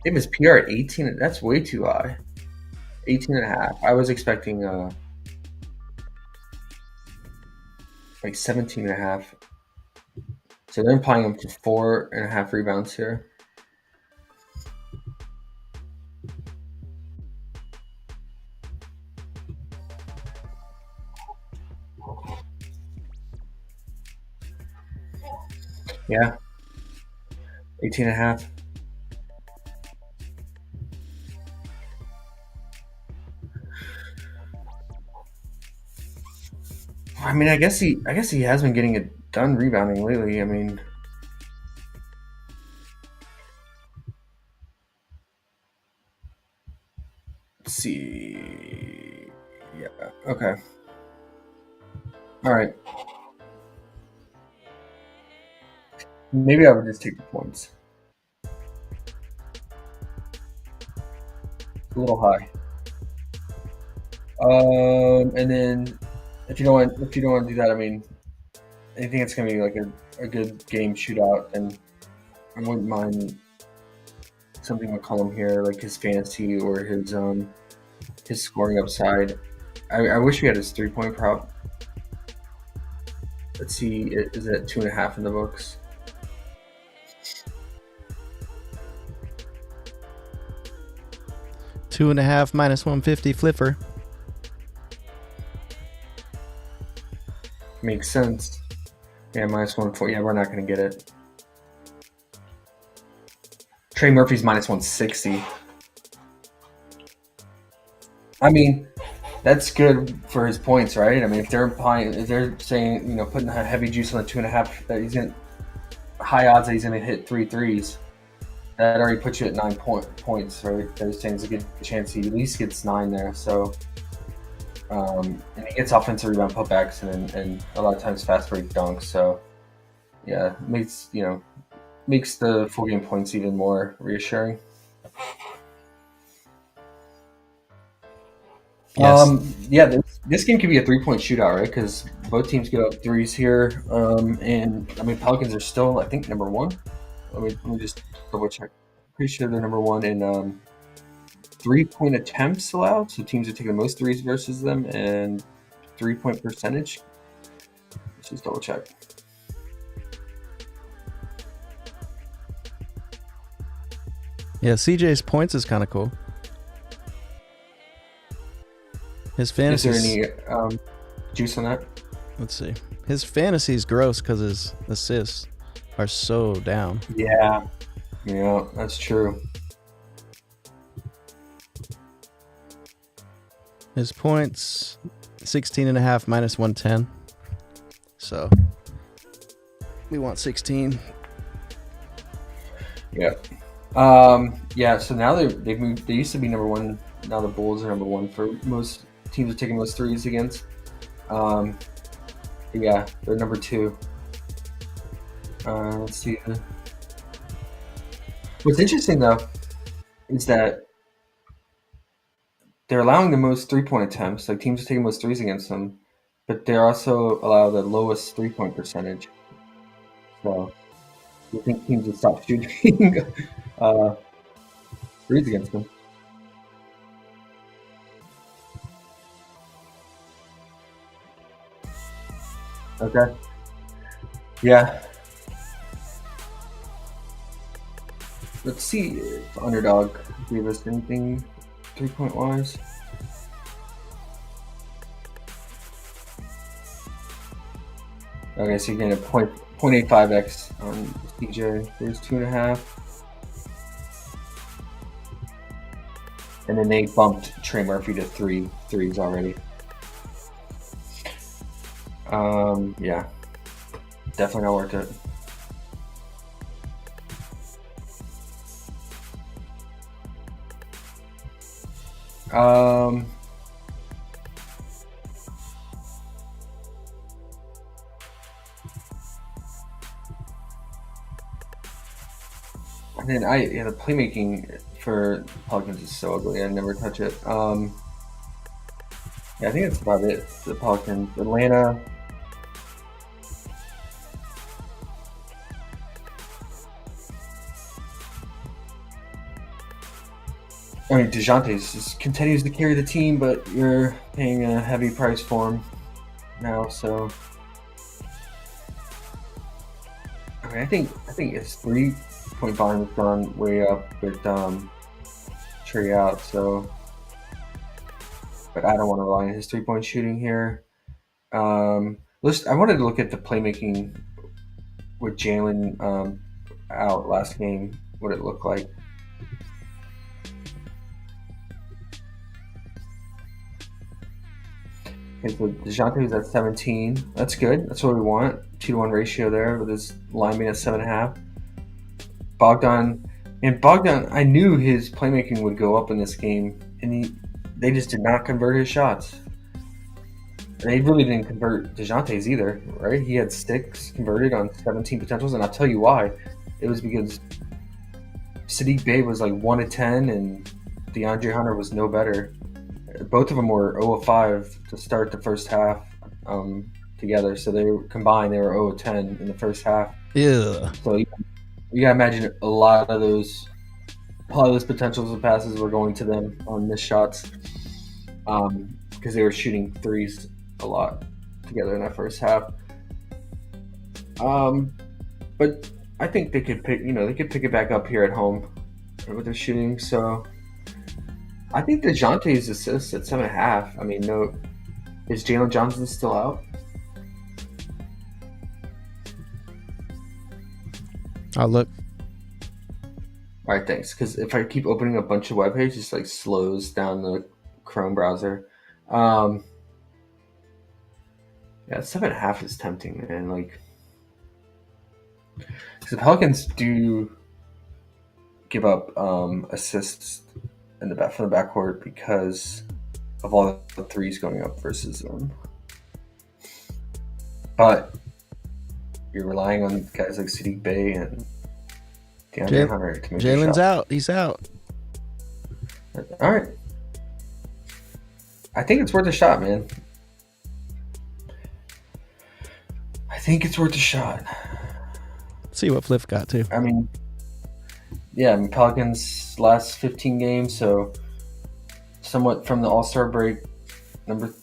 It was PR at 18. That's way too high. 18.5. I was expecting like 17.5. So they're implying him for 4.5 rebounds here. Yeah. 18.5. I mean, I guess he has been getting it done rebounding lately. I mean, let's see. Yeah. Okay. All right. Maybe I would just take the points. A little high. And then if you don't want to do that, I mean, anything that's gonna be like a good game shootout, and I wouldn't mind something McCollum here, like his fantasy or his scoring upside. I wish we had his 3-point prop. Let's see, is it 2.5 in the books? $2.5 minus 150 flipper. Makes sense. Yeah, minus 140. Yeah, we're not going to get it. Trey Murphy's minus 160. I mean, that's good for his points, right? I mean, if they're saying, putting a heavy juice on the 2.5, that he's in high odds that he's going to hit 3 threes. That already puts you at 9 points, right? They're saying there's a good chance he at least gets 9 there. So, and he gets offensive rebound putbacks and a lot of times fast break dunks. So, yeah, makes the full game points even more reassuring. Yes. This game could be a 3-point shootout, right? Because both teams get up threes here. And I mean, Pelicans are still, I think, number 1. Let me just double check. Pretty sure they're number 1 in 3-point attempts allowed. So teams are taking the most threes versus them, and 3-point percentage. Let's just double check. Yeah, CJ's points is kind of cool. His fantasy. Is there any juice on that? Let's see. His fantasy is gross because his assists. are so down. Yeah, that's true. His points 16.5 minus 110. So we want 16. Yeah. So now they've moved. They used to be number one. Now the Bulls are number one for most teams are taking most threes against. Yeah, they're number two. Let's see. What's interesting though is that they're allowing the most 3-point attempts. Like teams are taking most threes against them, but they also allow the lowest 3-point percentage. So you think teams would stop shooting threes against them? Okay. Yeah. Let's see if Underdog gave us anything 3-point wise. Okay, so you're getting a 0.85x on DJ. There's 2.5. And then they bumped Trey Murphy to 3 threes already. Yeah. Definitely not worth it. And then the playmaking for Pelicans is so ugly. I never touch it. Yeah, I think that's about it. The Pelicans, Atlanta. I mean, DeJounte just continues to carry the team, but you're paying a heavy price for him now. So, I mean, I think his 3-point volume has gone way up with Trey out. So, but I don't want to rely on his 3-point shooting here. I wanted to look at the playmaking with Jalen out last game. What it looked like. Okay, so DeJounte is at 17. That's good. That's what we want. 2-to-1 ratio there with his line being at 7.5. Bogdan, I knew his playmaking would go up in this game, and they just did not convert his shots. They really didn't convert DeJounte's either, right? He had 6 converted on 17 potentials, and I'll tell you why. It was because Sadiq Bey was like 1 of 10, and DeAndre Hunter was no better. Both of them were 0 of 5 to start the first half together. So they were combined. They were 0 of 10 in the first half. Yeah. So you gotta imagine a lot of those potentials of passes were going to them on missed shots because they were shooting threes a lot together in that first half. But I think they could pick it back up here at home with their shooting. So. I think DeJounte's assists at 7.5. I mean, is Jalen Johnson still out? I'll look. All right, thanks. Because if I keep opening a bunch of web pages, it just like slows down the Chrome browser. Yeah, 7.5 is tempting, man. Like, because the Pelicans do give up assists from the backcourt because of all the threes going up versus them. But you're relying on guys like Sadiq Bey and DeAndre Hunter to make Jalen's out. He's out. All right. I think it's worth a shot, man. I think it's worth a shot. See what Fliff got to. I mean, Pelicans last 15 games, so somewhat from the All-Star break,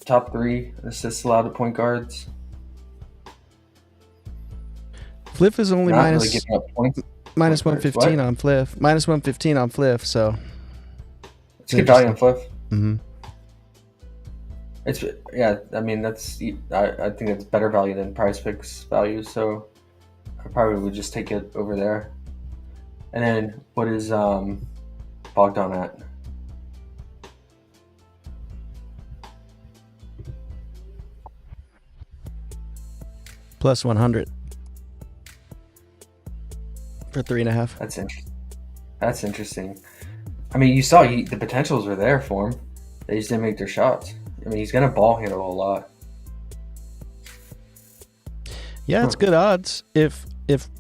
top 3 assists allowed to point guards. Fliff is only Not really giving up points. minus 115 on Fliff. Minus 115 on Fliff, so it's good value on Fliff. Mm-hmm. I mean I think it's better value than PrizePicks value, so probably would just take it over there. And then what is Bogdan at? Plus 100 for 3.5. That's interesting. I mean, you saw the potentials were there for him. They just didn't make their shots. I mean, he's gonna ball handle a lot. Yeah, it's good odds. If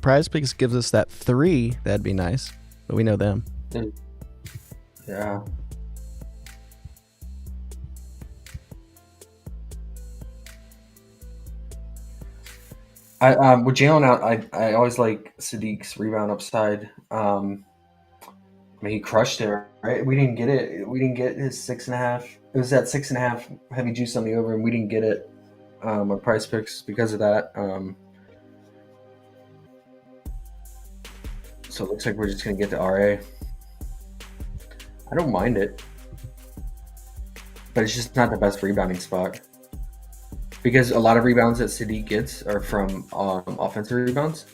PrizePicks gives us that 3, that'd be nice. But we know them. Yeah. With Jalen out, I always like Sadiq's rebound upside. I mean, he crushed it, right? We didn't get it. We didn't get his 6.5. It was that 6.5 heavy juice on the over, and we didn't get it on PrizePicks because of that. So it looks like we're just gonna get the RA. I don't mind it, but it's just not the best rebounding spot. Because a lot of rebounds that Sadiq gets are from offensive rebounds.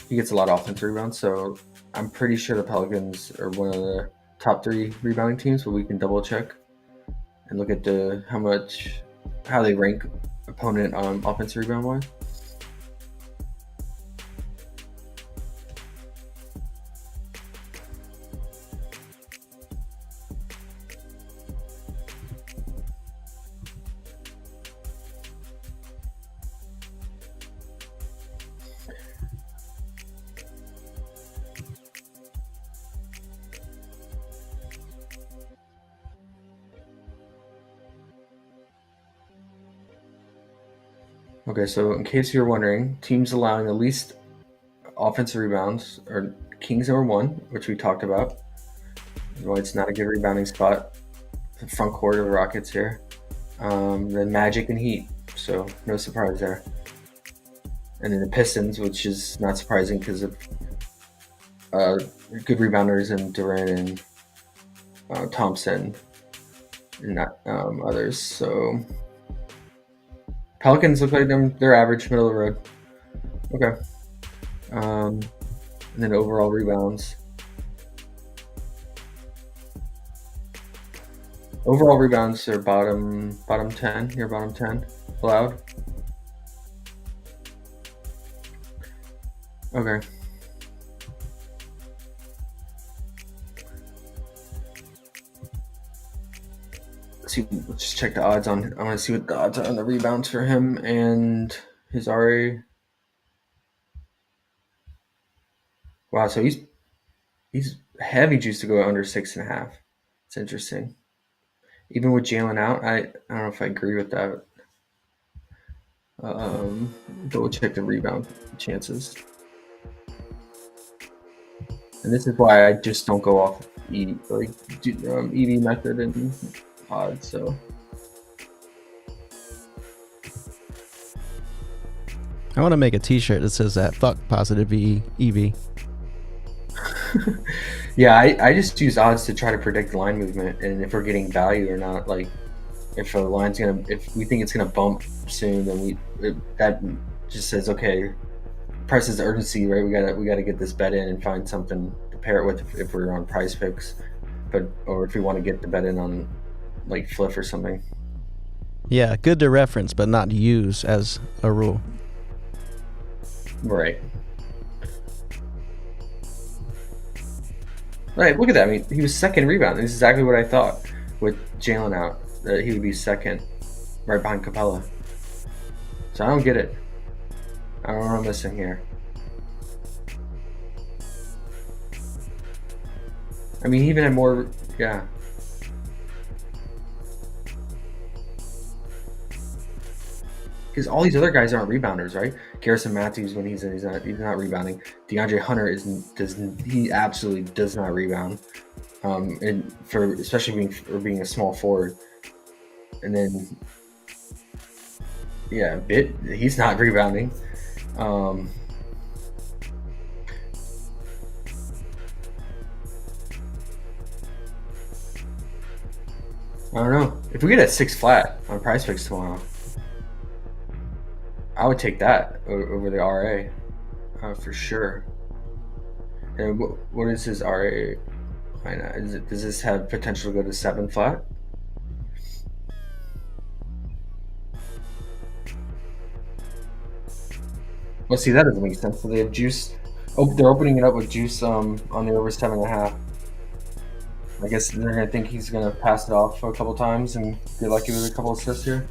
He gets a lot of offensive rebounds, so I'm pretty sure the Pelicans are one of the top 3 rebounding teams, but we can double check and look at how they rank opponent offensive rebound wise. Okay, so in case you're wondering, teams allowing the least offensive rebounds are Kings number 1, which we talked about. Well, it's not a good rebounding spot. The front court of Rockets here. Then Magic and Heat, so no surprise there. And then the Pistons, which is not surprising because of good rebounders in Durant and Thompson and not others. So Pelicans look like they're average, middle of the road. Okay. And then overall rebounds. Overall rebounds are bottom 10. Your bottom 10 allowed. Okay. Let's just check the odds on. I want to see what the odds are on the rebounds for him and his RA. Wow, so he's heavy juice to go under 6.5. It's interesting. Even with Jalen out, I don't know if I agree with that. But we'll check the rebound chances. And this is why I just don't go off EV method and odds. So I want to make a T-shirt that says that. Fuck positive EV. Yeah, I just use odds to try to predict line movement and if we're getting value or not. Like if we think it's gonna bump soon, then that just says okay, prices urgency, right? We gotta get this bet in and find something to pair it with if we're on PrizePicks, or if we want to get the bet in on like Fliff or something. Yeah, good to reference, but not use as a rule. Right. Right, look at that. I mean, he was second rebound. This is exactly what I thought with Jalen out, that he would be second, right behind Capella. So I don't get it. I don't know what I'm missing here. I mean, he even had more, yeah. Because all these other guys aren't rebounders, right? Garrison Matthews, when he's not rebounding. DeAndre Hunter he absolutely does not rebound, and especially being a small forward. And then, yeah, he's not rebounding. I don't know. If we get a 6 flat on PrizePicks tomorrow, I would take that over the RA. for sure. And what is his RA? Does this have potential to go to 7 flat? Well, see, that doesn't make sense. So they have juice. Oh, they're opening it up with juice on the over 7.5. I guess they're gonna think he's gonna pass it off a couple times and get lucky with a couple assists here.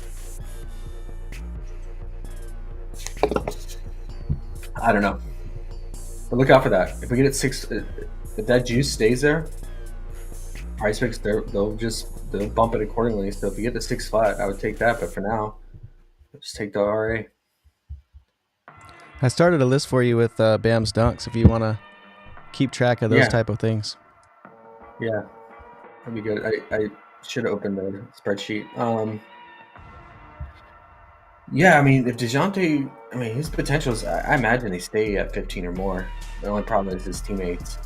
I don't know, but look out for that. If we get it 6, if that juice stays there, PrizePicks they'll bump it accordingly. So if you get the 6 flat, I would take that. But for now, just take the RA. I started a list for you with Bam's dunks if you want to keep track of those type of things. Yeah, that'd be good. I should have opened the spreadsheet. Yeah, I mean, if DeJounte, his potentials, I imagine they stay at 15 or more. The only problem is his teammates.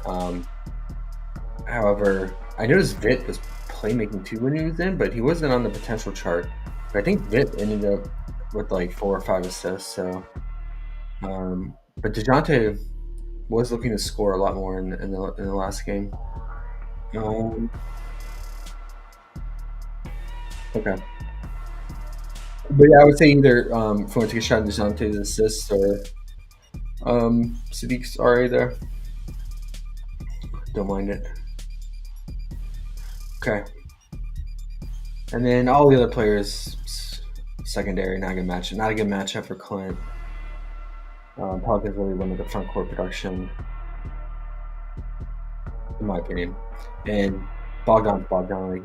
However, I noticed Vit was playmaking too when he was in, but he wasn't on the potential chart. But I think Vit ended up with like 4 or 5 assists. So, but DeJounte was looking to score a lot more in the last game. Okay. But yeah, I would say either if you want to take a shot at DeJounte's assists or Sadiq's RA there. Don't mind it. Okay. And then all the other players, secondary, not a good matchup for Clint. Probably really limited the front court production, in my opinion. And Bogdan, like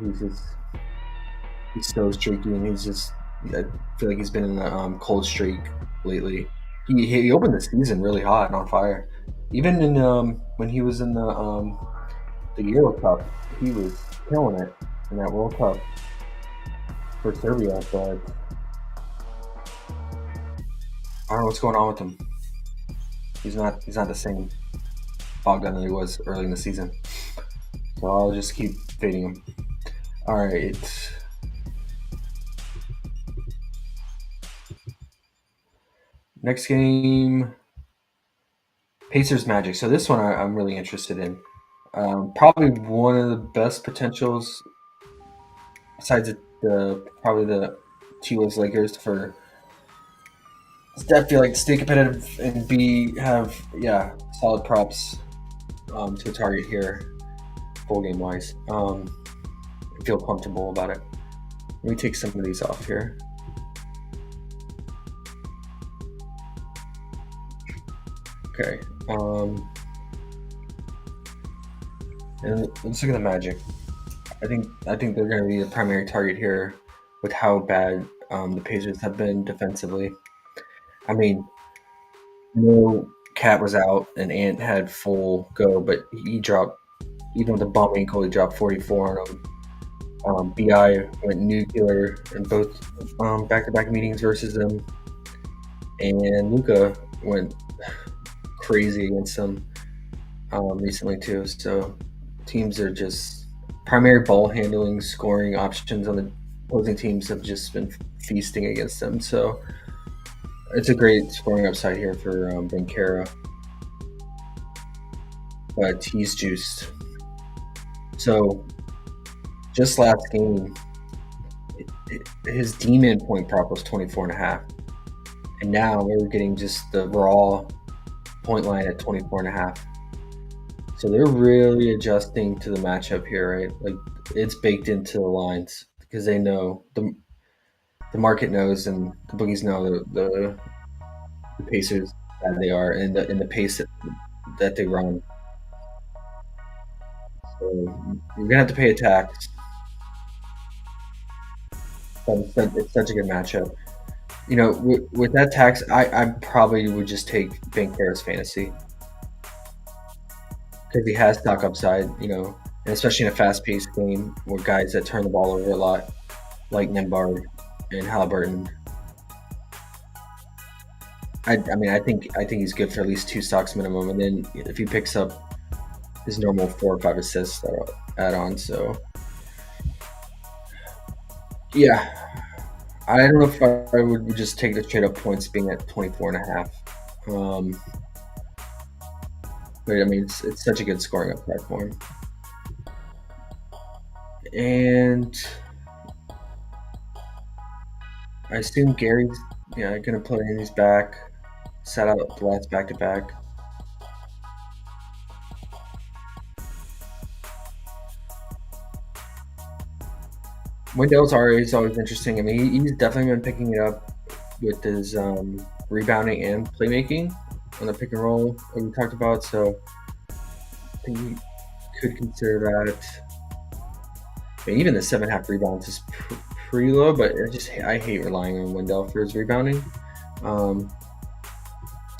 he's so streaky, and I feel like he's been in a cold streak lately. He opened the season really hot and on fire. Even in when he was in the Euro Cup, he was killing it in that World Cup for Serbia. But I don't know what's going on with him. He's not the same Bogdan that he was early in the season. So I'll just keep fading him. All right. Next game, Pacers Magic. So this one I'm really interested in. Probably one of the best potentials, besides probably the T-Wolves Lakers, for I feel like stay competitive and have solid props to target here, full game wise. I feel comfortable about it. Let me take some of these off here. Okay. And let's look at the Magic. I think they're going to be the primary target here with how bad the Pacers have been defensively. I mean, Cat was out and Ant had full go, but he dropped, even with the bum ankle, he dropped 44 on him. BI went nuclear in both back-to-back meetings versus him, and Luka went crazy against them recently too. So teams are just primary ball handling, scoring options on the opposing teams have just been feasting against them. So it's a great scoring upside here for Bankera, but he's juiced. So just last game, his demon point prop was 24.5, and now we're getting just the raw point line at 24.5. So they're really adjusting to the matchup here, right? Like it's baked into the lines because they know the market knows and the bookies know the Pacers that they are and the pace that they run. So you're gonna have to pay a tax. But it's such a good matchup. With that tax, I probably would just take Bankera's fantasy because he has stock upside, and especially in a fast-paced game where guys that turn the ball over a lot, like Nembhard and Halliburton. I think he's good for at least 2 stocks minimum, and then if he picks up his normal 4 or 5 assists, that'll add on. So, yeah. I don't know if I would just take the straight up points being at 24.5. But I mean, it's such a good scoring upside for him. And I assume Gary's going to play in his back. Sat out the last back-to-back. Wendell's RA is always interesting. I mean, he's definitely been picking it up with his rebounding and playmaking on the pick and roll that we talked about. So I think you could consider that. I mean, even the 7.5 rebounds is pretty low, but I hate relying on Wendell for his rebounding.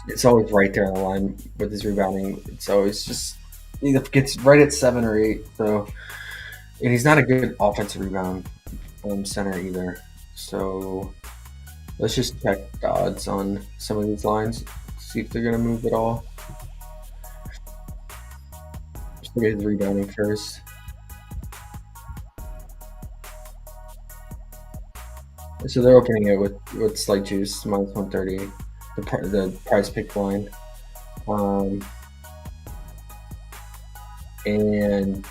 It's always right there on the line with his rebounding. It's always just he gets right at 7 or 8. So, and he's not a good offensive rebound center either. So let's just check the odds on some of these lines, see if they're going to move at all. Let's look at his rebounding first. So they're opening it with slight juice, minus 130, the PrizePicks line. And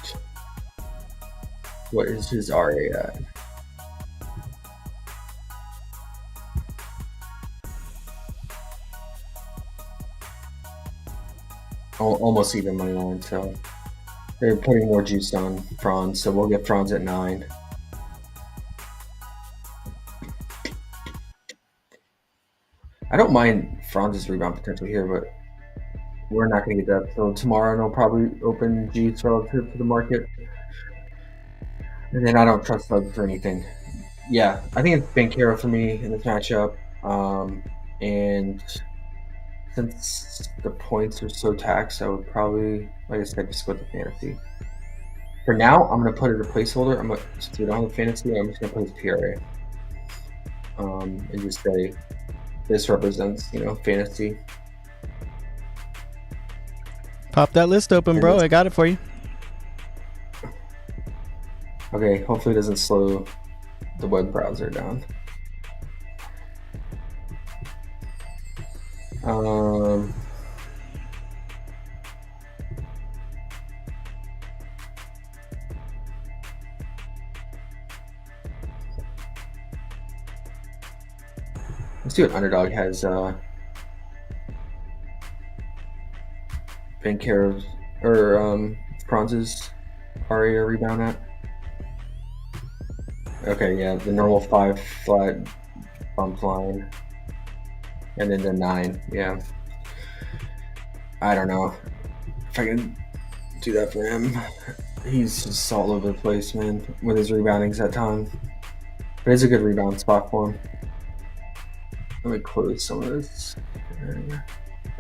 what is his RA at? Almost even money line, so they're putting more juice on Franz, so we'll get Franz at 9. I don't mind Franz's rebound potential here, but we're not going to get that. So tomorrow, and I'll probably open juice relative to the market. And then I don't trust Doug for anything. Yeah, I think it's Bankero for me in this matchup. And since the points are so taxed, I would probably, like I said, just split the fantasy. For now, I'm going to put it as a placeholder. Since we don't have the fantasy, I'm just going to put his PRA. And just say this represents, fantasy. Pop that list open, bro. I got it for you. Okay, hopefully it doesn't slow the web browser down. Let's see what Underdog has Bankero's or Franz's RA rebound at. Okay, yeah, the normal 5 flat bump line. And then the 9, yeah. I don't know if I can do that for him. He's just all over the place, man, with his reboundings at time. But it's a good rebound spot for him. Let me close some of this.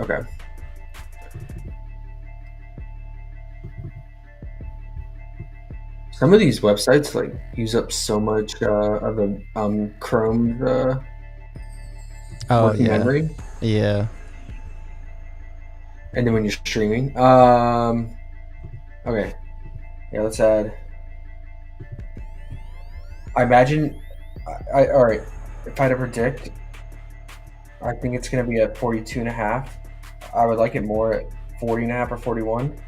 Okay. Some of these websites use up so much of the Chrome's working memory. Yeah. And then when you're streaming, okay, yeah, let's add. I imagine, all right. If I had to predict, I think it's going to be at 42.5. I would like it more at 40.5 or 41.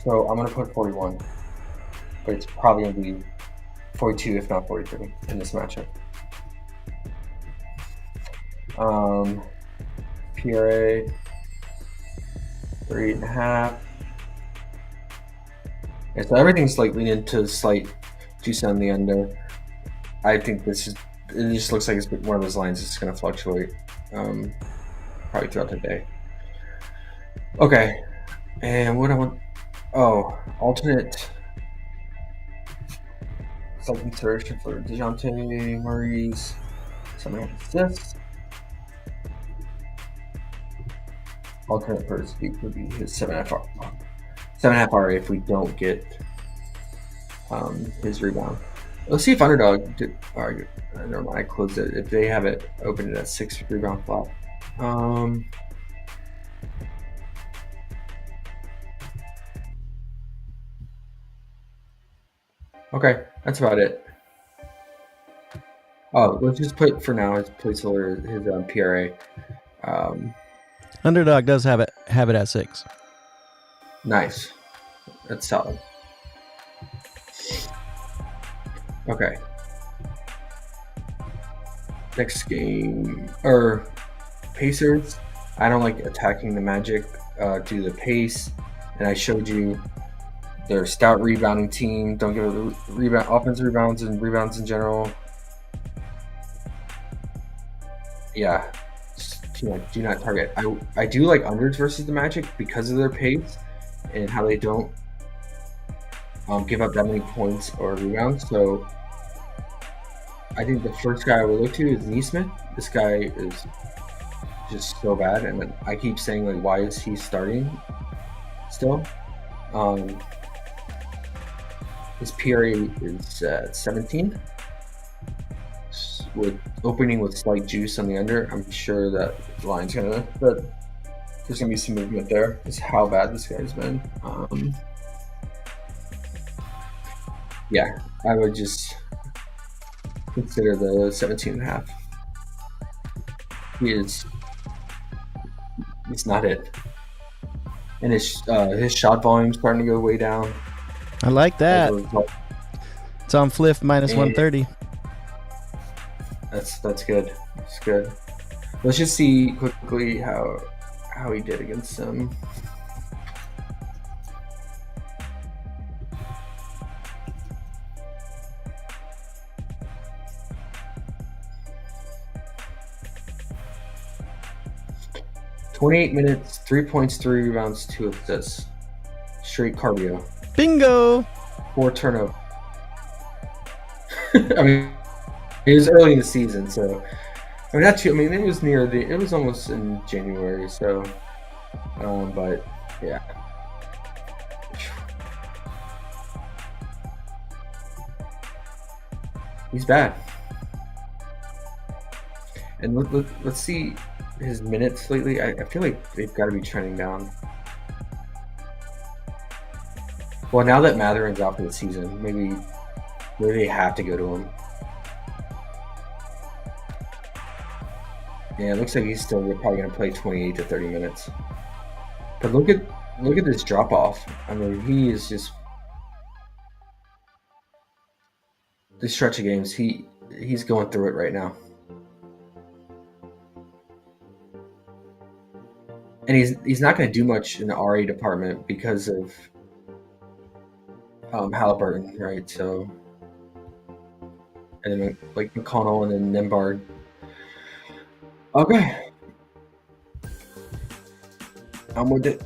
So I'm going to put 41, but it's probably going to be 42, if not 43, in this matchup. PRA 3.5. Yeah, so everything's leaning into slight juice on the under. I think it just looks like it's one of those lines that's going to fluctuate probably throughout the day. Okay, and what I want. Oh, alternate self-insertion for DeJounte Murray's 7.5 assists. Alternate for his week would be his 7.5 RA if we don't get his rebound. Let's see if Underdog did. Alright, never mind. I closed it. If they have it open at 6 rebound flop. Okay, that's about it. Oh, let's just put for now his placeholder, his PRA. Underdog does have it at 6. Nice. That's solid. Okay. Next game, or Pacers. I don't like attacking the Magic due to the pace, and I showed you their stout rebounding team. Don't give it offensive rebounds and rebounds in general. Yeah, do not target. I do like unders versus the Magic because of their pace and how they don't give up that many points or rebounds. So I think the first guy I would look to is Neesmith. This guy is just so bad, and then I keep saying, like, why is he starting still? His PRA is 17. With opening with slight juice on the under, I'm sure that the line's there's gonna be some movement there. Just how bad this guy's been. Yeah, I would just consider the 17.5. He's not it, and his shot volume's starting to go way down. I like that. It's on Fliff minus 130. That's good. That's good. Let's just see quickly how he did against them. "28 minutes, 3 points, 3 rebounds, 2 assists. Straight cardio. Bingo! 4 turnovers." I mean, it was early in the season, so I mean, not too. I mean, it was it was almost in January, so. But yeah. He's bad. And let's see his minutes lately. I feel like they've got to be trending down. Well, now that Matherin's out for the season, maybe they have to go to him. Yeah, it looks like he's still probably going to play 28 to 30 minutes. But look at this drop off. I mean, he is just this stretch of games. He's going through it right now, and he's not going to do much in the RA department because of Halliburton, right? So, and then like McConnell and then Nembhard. Okay, I'm with it.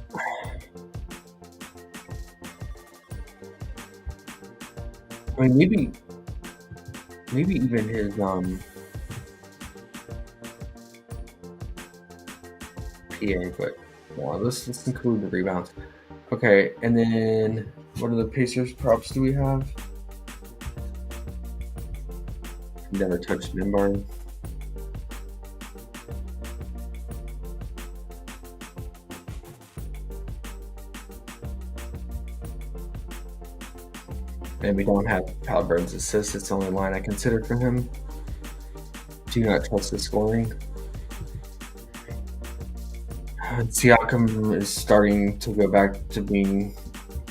I mean, maybe even his PA, but well, let's include the rebounds. Okay, and then what are the Pacers props do we have? Never touched Nembhard. And we don't have Halliburton's assists. It's the only line I considered for him. Do not trust the scoring. Siakam is starting to go back to being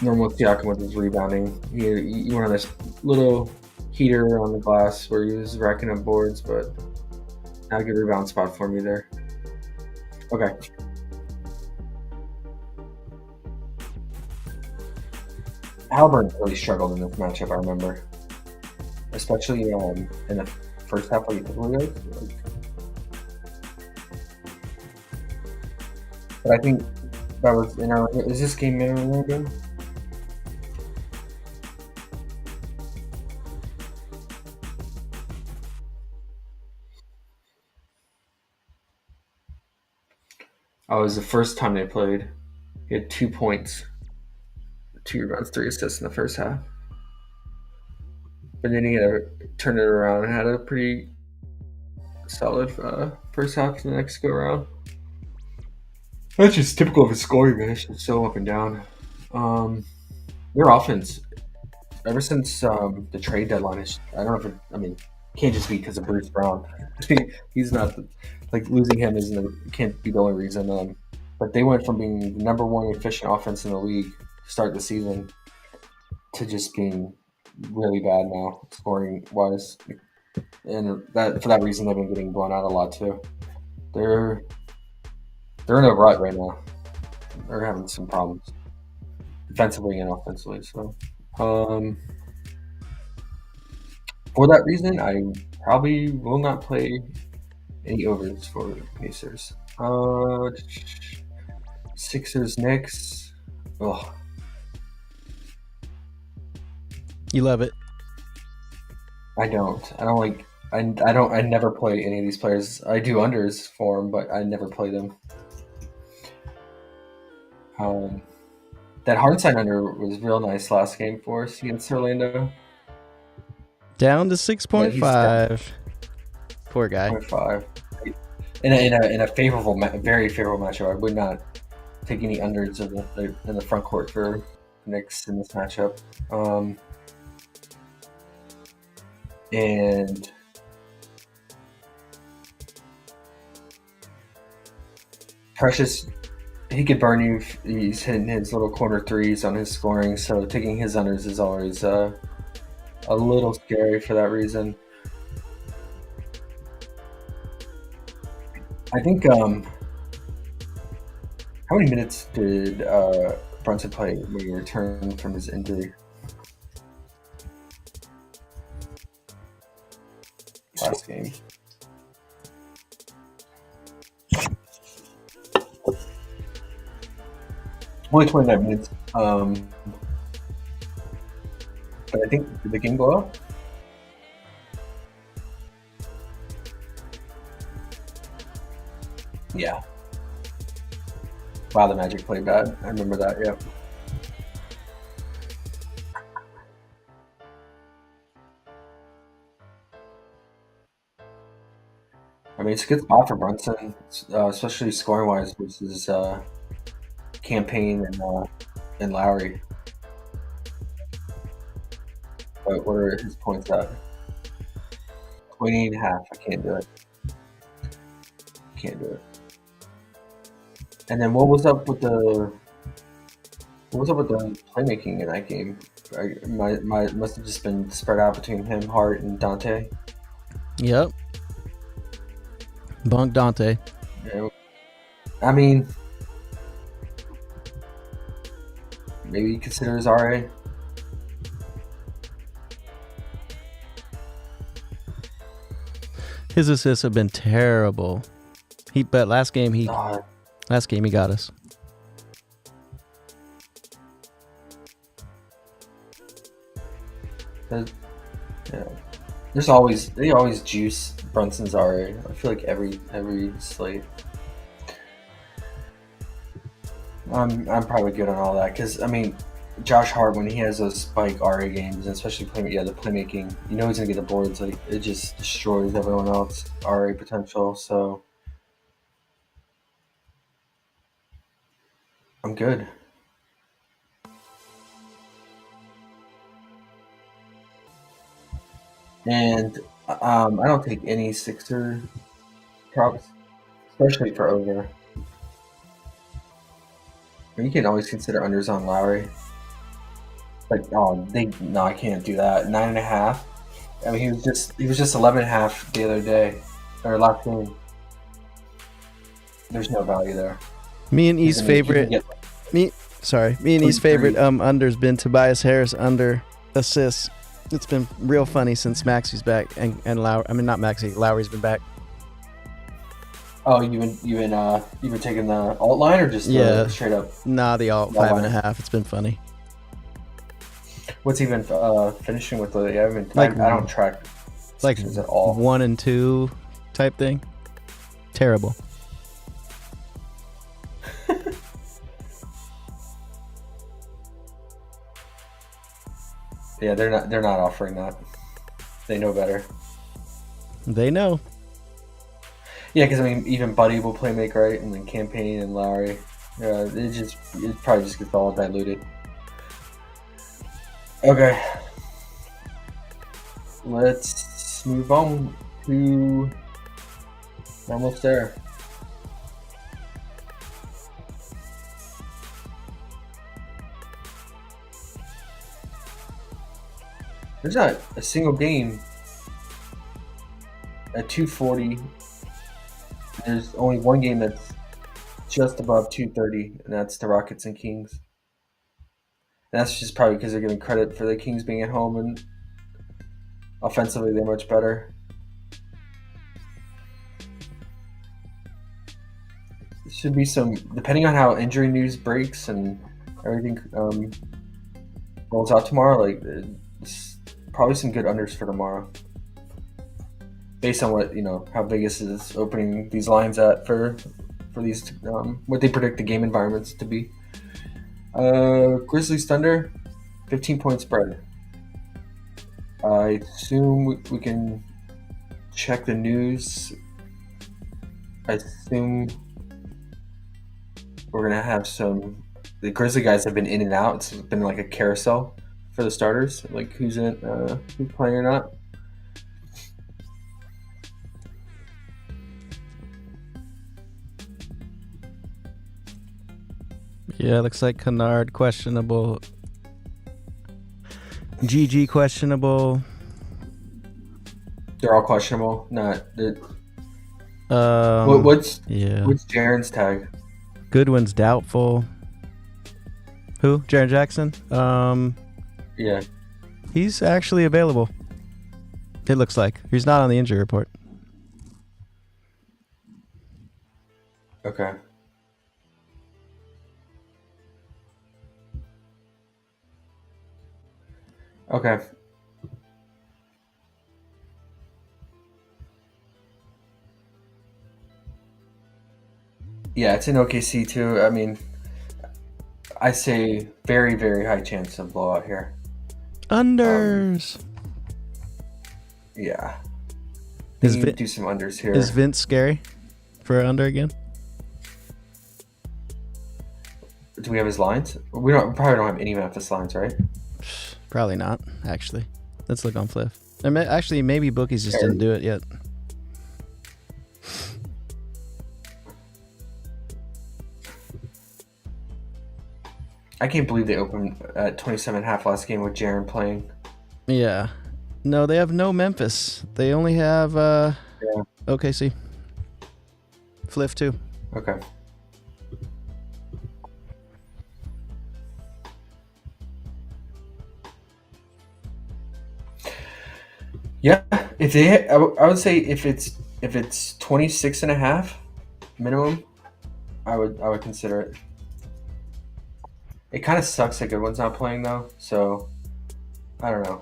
normal Siakam with his rebounding. He went on this little heater on the glass where he was racking up boards, but not a good rebound spot for me there. Okay. Halliburton really struggled in this matchup, I remember. Especially in the first half of the game. But I think that was in our... Is this game in Orlando? Oh, it was the first time they played. He had 2 points. 2 rebounds, 3 assists in the first half. But then he turned it around and had a pretty solid first half the next go around. That's just typical of his scoring, man. It's just so up and down. Their offense, ever since the trade deadline, I don't know if can't just be because of Bruce Brown. He's not like losing him can't be the only reason. But they went from being the number one efficient offense in the league to start the season to just being really bad now, scoring wise. And that for that reason, they've been getting blown out a lot too. They're in a rut right now. They're having some problems defensively and offensively. So, for that reason, I probably will not play any overs for Pacers. Sixers Knicks. Oh, You love it. I don't like. I never play any of these players. I do unders for them, but I never play them. That Hardenstein under was real nice last game for us against Orlando. Down to 6.5. Poor guy. 6.5. In a favorable, very favorable matchup. I would not take any unders in the front court for Knicks in this matchup. And Precious, he could burn you. He's hitting his little corner threes on his scoring, so taking his unders is always a little scary for that reason. I think how many minutes did Brunson play when he returned from his injury last game? Only 29 minutes. But I think did the game go up? Yeah. Wow, the Magic played bad. I remember that, yeah. I mean, it's a good spot for Brunson, especially scoring-wise versus Campaign and Lowry. But what are his points at? 20.5. I can't do it. Can't do it. And then what was up with the playmaking in that game? Must have just been spread out between him, Hart, and Dante. Yep. Bunk Dante. Yeah. I mean, maybe he considers RA. His assists have been terrible. But last game he got us. Yeah. They always juice Brunson's RA. I feel like every slate. I'm probably good on all that because I mean, Josh Hart when he has those spike RA games, and especially the playmaking, you know he's gonna get the boards. Like it just destroys everyone else RA potential. So I'm good. And I don't take any Sixer props, especially for over. You can always consider unders on Lowry. Like, I can't do that. 9.5. I mean, he was just 11.5 the other day or last game. There's no value there. Me and E's favorite under's been Tobias Harris under assists. It's been real funny since Maxi's back and Lowry. I mean, not Maxi. Lowry's been back. Oh, you've been taking the alt line or just straight up? Nah, the alt 5.5. It's been funny. What's he been finishing with? I don't track like at all. 1 and 2 type thing. Terrible. Yeah, they're not offering that. They know better. They know. Yeah, because I mean, even Buddy will play make right, and then Campaign and Lowry. It probably just gets all diluted. Okay, let's move on to almost there. There's not a single game at 240. There's only one game that's just above 230, and that's the Rockets and Kings. And that's just probably because they're giving credit for the Kings being at home, and offensively they're much better. There should be some, depending on how injury news breaks and everything rolls out tomorrow, like probably some good unders for tomorrow. Based on what, how Vegas is opening these lines at for these, what they predict the game environments to be. Grizzlies Thunder, 15-point spread. I assume we can check the news. I assume we're going to have the Grizzly guys have been in and out. It's been like a carousel for the starters, like who's playing or not. Yeah, looks like Kennard questionable. GG questionable. They're all questionable. What's Jaren's tag? Goodwin's doubtful. Who? Jaren Jackson? Yeah. He's actually available. It looks like. He's not on the injury report. Okay. Okay. Yeah, it's in OKC too. I mean, I say very, very high chance of blowout here. Unders. Yeah. Is do some unders here. Is Vince scary for under again? Do we have his lines? We probably don't have any Memphis lines, right? Probably not, actually. Let's look on Fliff. Actually, maybe bookies just didn't do it yet. I can't believe they opened at 27.5 last game with Jaren playing. Yeah. No, they have no Memphis. They only have OKC. Fliff too. Okay. Yeah, I would say if it's 26.5 minimum, I would consider it. It kind of sucks that Goodwin's not playing though, so I don't know.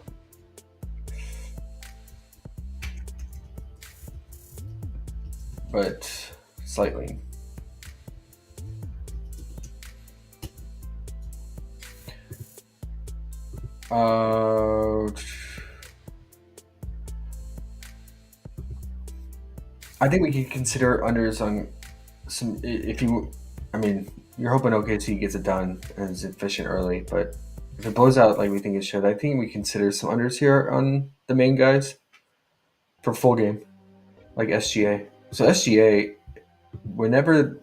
But slightly. I think we could consider unders on some. You're hoping OKC gets it done and is efficient early, but if it blows out like we think it should, I think we consider some unders here on the main guys for full game, like SGA. So SGA, whenever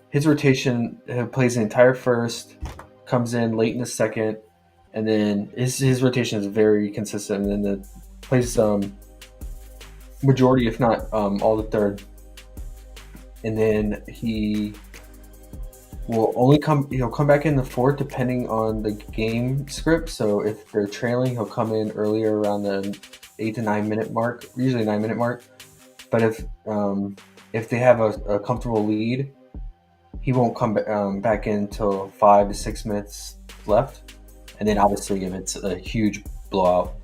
his rotation plays the entire first, comes in late in the second, and then his rotation is very consistent, and then plays majority, if not all the third, and then he'll come back in the fourth depending on the game script. So if they're trailing, he'll come in earlier around the 8 to 9 minute mark, usually 9 minute mark. But if they have a comfortable lead, he won't come back in until 5 to 6 minutes left. And then obviously if it's a huge blowout,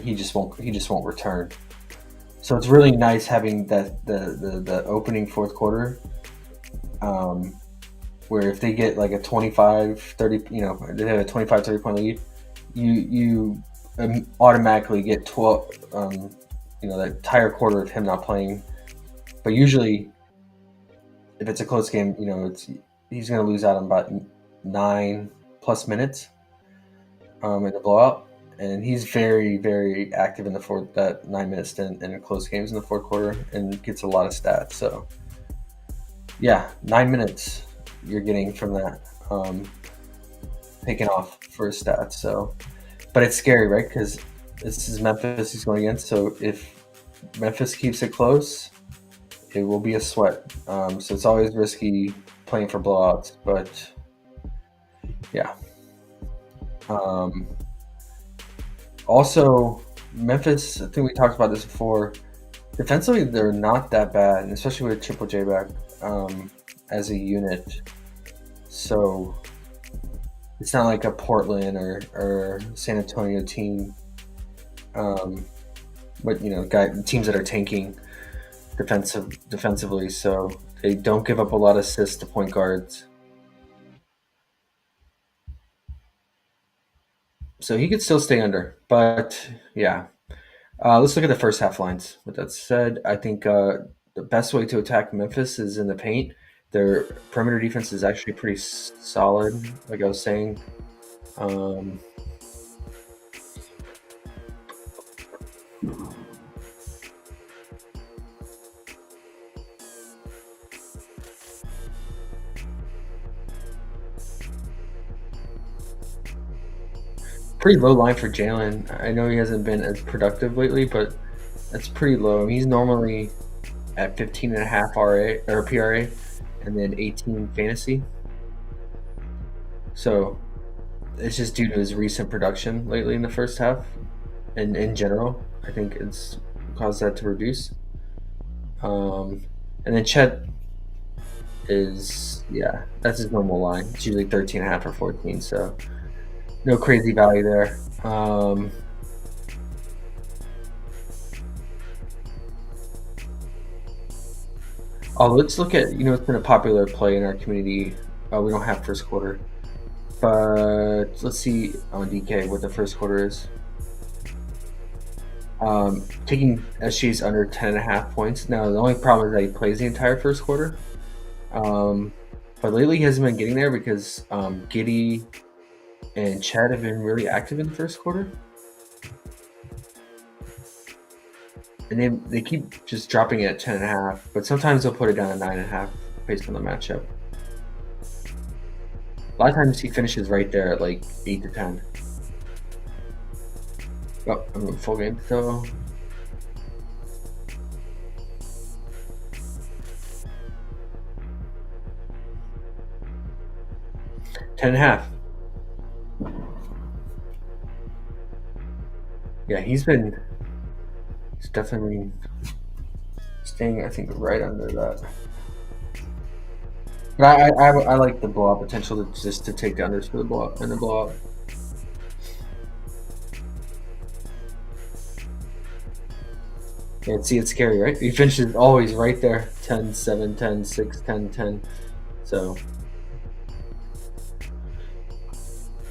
he just won't return. So it's really nice having that the opening fourth quarter, where if they get like a 25-30, they have a 25-30 point lead, you automatically get 12, that entire quarter of him not playing. But usually, if it's a close game, he's going to lose out on about 9+ minutes in the blowout. And he's very, very active in that 9 minute stint in close games in the fourth quarter and gets a lot of stats. So, yeah, 9 minutes you're getting from that taken off for his stats. So, but it's scary, right? Because this is Memphis he's going against. So if Memphis keeps it close, it will be a sweat. So it's always risky playing for blowouts. But yeah. Also, Memphis, I think we talked about this before. Defensively, they're not that bad, and especially with Triple J back as a unit. So it's not like a Portland or San Antonio team. But teams that are tanking defensively, so they don't give up a lot of assists to point guards. So he could still stay under, but yeah. Let's look at the first half lines. With that said, I think the best way to attack Memphis is in the paint. Their perimeter defense is actually pretty solid, like I was saying. Pretty low line for Jalen. I know he hasn't been as productive lately, but that's pretty low. I mean, he's normally at 15.5 RA or PRA, and then 18 fantasy. So it's just due to his recent production lately in the first half, and in general, I think it's caused that to reduce. And then Chet is that's his normal line. It's usually 13.5 or 14. So. No crazy value there. Let's look at, it's been a popular play in our community. We don't have first quarter, but let's see on DK what the first quarter is. Taking SG's under 10.5 points. Now, the only problem is that he plays the entire first quarter. But lately he hasn't been getting there because Giddey and Chad have been really active in the first quarter. And they keep just dropping it at 10.5, but sometimes they'll put it down at 9.5 based on the matchup. A lot of times he finishes right there at like 8 to 10. Oh, I'm in full game, so. Ten and a half. Yeah, he's definitely staying, I think, right under that. But I like the blowout potential to take the unders for the blowout and the blowout. Yeah, see, it's scary, right? He finishes always right there, 10, 7, 10, 6, 10, 10. So.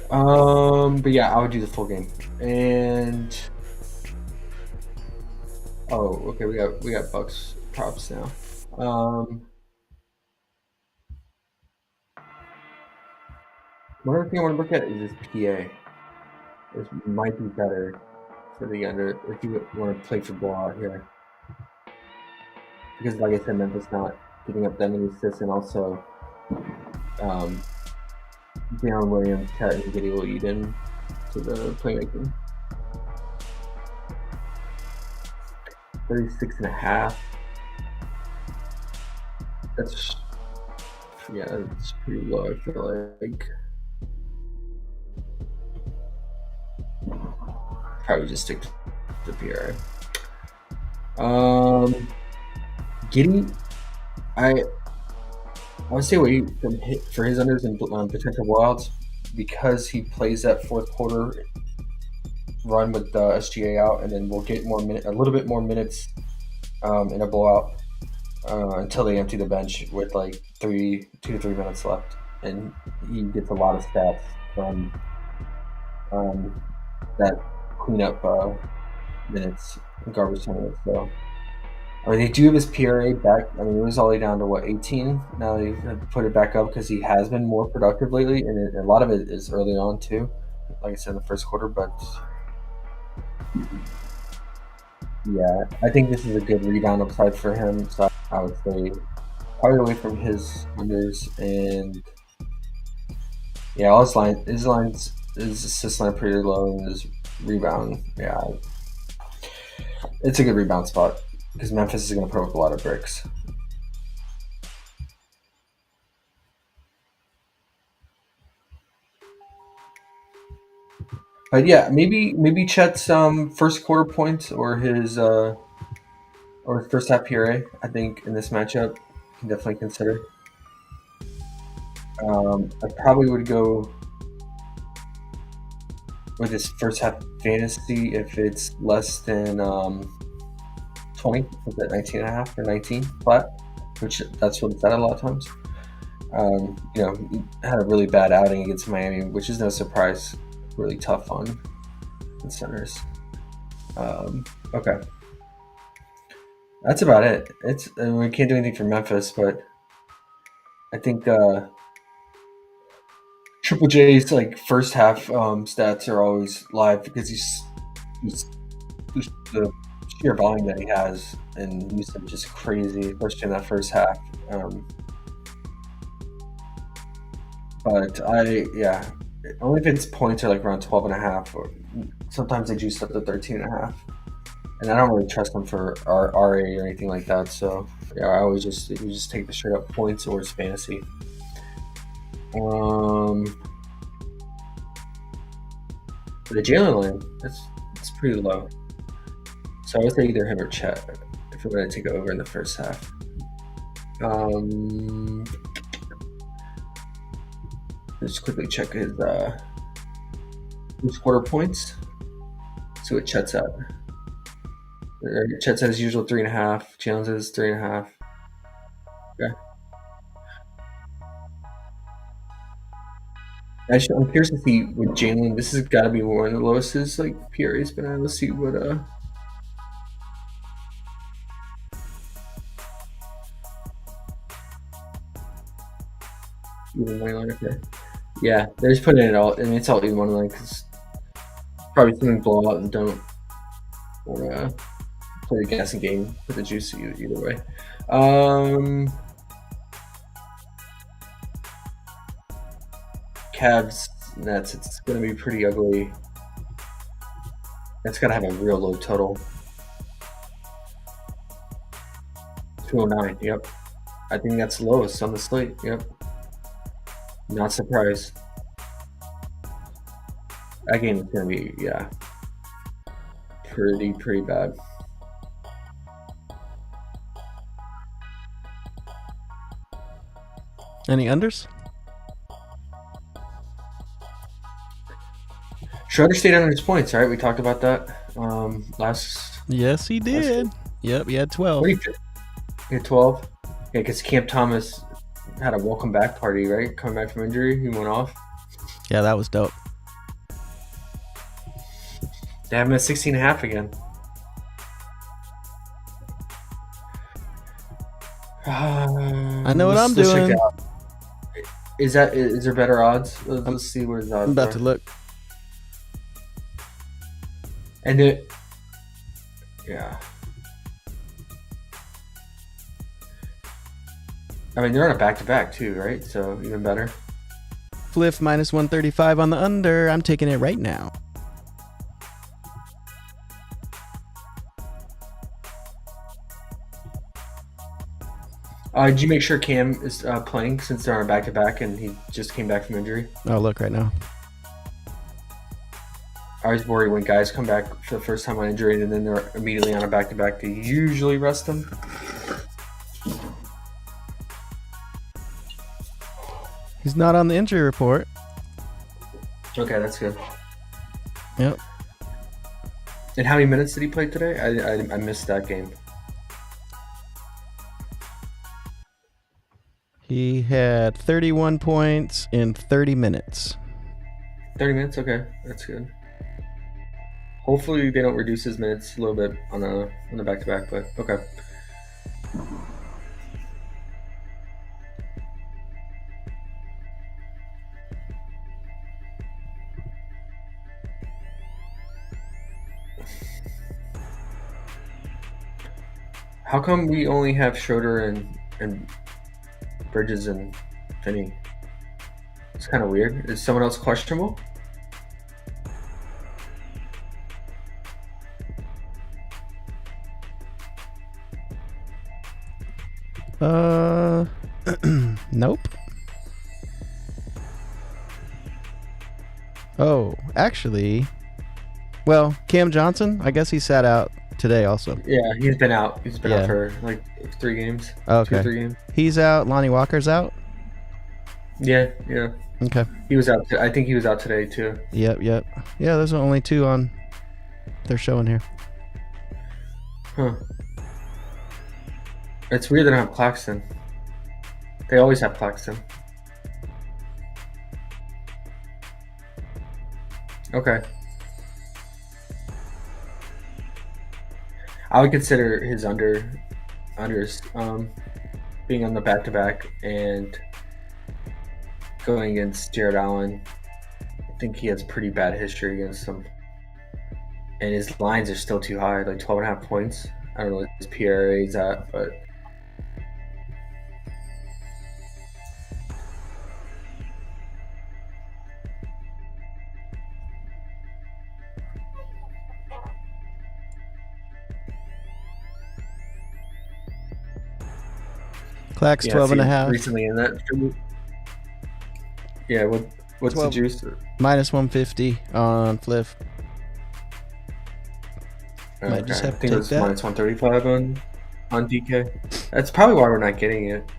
But yeah, I would do the full game. And okay, we got Bucks props now. One other thing I want to look at is this PA. This might be better for the under if you want to play for blowout here. Because like I said, Memphis not giving up that many assists, and also Deion Williams, Cat, and Giddey will eat in to the playmaking. 36.5. That's pretty low, I feel like. Probably just stick to the PRA. Giddey, I would stay away from for his unders and potential blowouts because he plays that fourth quarter run with the SGA out, and then we'll get a little bit more minutes in a blowout until they empty the bench with like 2 to 3 minutes left, and he gets a lot of stats from that cleanup minutes, garbage time minutes. So. I mean, they do have his PRA back. I mean, it was all the way down to 18. Now they have put it back up because he has been more productive lately, and a lot of it is early on too. Like I said in the first quarter, but yeah, I think this is a good rebound upside for him. So I would say probably away from his unders, and yeah, all his lines his assist line pretty low, and his rebound, yeah, it's a good rebound spot because Memphis is going to put up a lot of bricks. But yeah, maybe Chet's first quarter points or his first half PRA. I think in this matchup, you can definitely consider. I probably would go with his first half fantasy if it's less than 20. Is that 19.5 or 19 flat? Which that's what it's at a lot of times. He had a really bad outing against Miami, which is no surprise. Really tough on the centers. Okay, that's about it. We can't do anything for Memphis, but I think Triple J's like first half stats are always live because he's the sheer volume that he has and usage just crazy, especially in that first half. But only if its points are like around 12.5, or sometimes they juice up to 13.5. And I don't really trust them for RA or anything like that. So yeah, I always just take the straight up points or it's fantasy. The Jalen line, it's pretty low. So I would say either him or Chet if we're going to take it over in the first half. Just quickly check his quarter points. See what Chet's at. Chet's at his usual 3.5. Jalen's at his 3.5. Okay. Actually, I'm curious to see with Jalen. This has got to be one of the lowest his like PRA's been at. Let's see what even money line. Okay. Yeah, they're just putting it all. I mean, it's all even money line because probably something blow out and don't or play the guessing game for the juice either way. Cavs Nets. It's going to be pretty ugly. It's got to have a real low total. 209. Yep. I think that's the lowest on the slate. Yep. Not surprised. That game is going to be, pretty bad. Any unders? Schroeder stayed under his points, right? We talked about that last. Yes, he did. Yep, he had 12. What do you think? He had 12? Yeah, because Camp Thomas had a welcome back party, right? Coming back from injury, he went off. Yeah, that was dope. They have him at 16.5 again. I know what I'm doing. Is there better odds? Let's see where the odds I'm about are. to look. And yeah. I mean, they're on a back-to-back too, right? So even better. Fliff minus 135 on the under. I'm taking it right now. Did you make sure Cam is playing since they're on a back-to-back and he just came back from injury? I'll look right now. I was worried when guys come back for the first time on injury and then they're immediately on a back-to-back to usually rest them. He's not on the injury report. Okay, that's good. Yep. And how many minutes did he play today? I missed that game. He had 31 points in 30 minutes. 30 minutes? Okay, that's good. Hopefully they don't reduce his minutes a little bit on the back-to-back, but okay. How come we only have Schroeder and Bridges and Finney? It's kind of weird. Is someone else questionable? Nope. Oh, actually, well, Cam Johnson, I guess he sat out today also. Yeah, he's been out. He's been Yeah. out for like 3 games. Okay. 2 or 3 games. He's out. Lonnie Walker's out. Yeah. Okay. He was out. I think he was out today too. Yep. Yeah, there's only 2 on. They're showing here. Huh. It's weird they don't have Claxton. They always have Claxton. Okay. I would consider his unders being on the back-to-back and going against Jared Allen. I think he has pretty bad history against him. And his lines are still too high, like 12.5 points. I don't know what his PRA is at, but Clax 12 and a half. Recently in that. Yeah, what's 12. the juice? Minus 150 on Fliff. Might just have to I think take it was that. minus 135 on DK. That's probably why we're not getting it.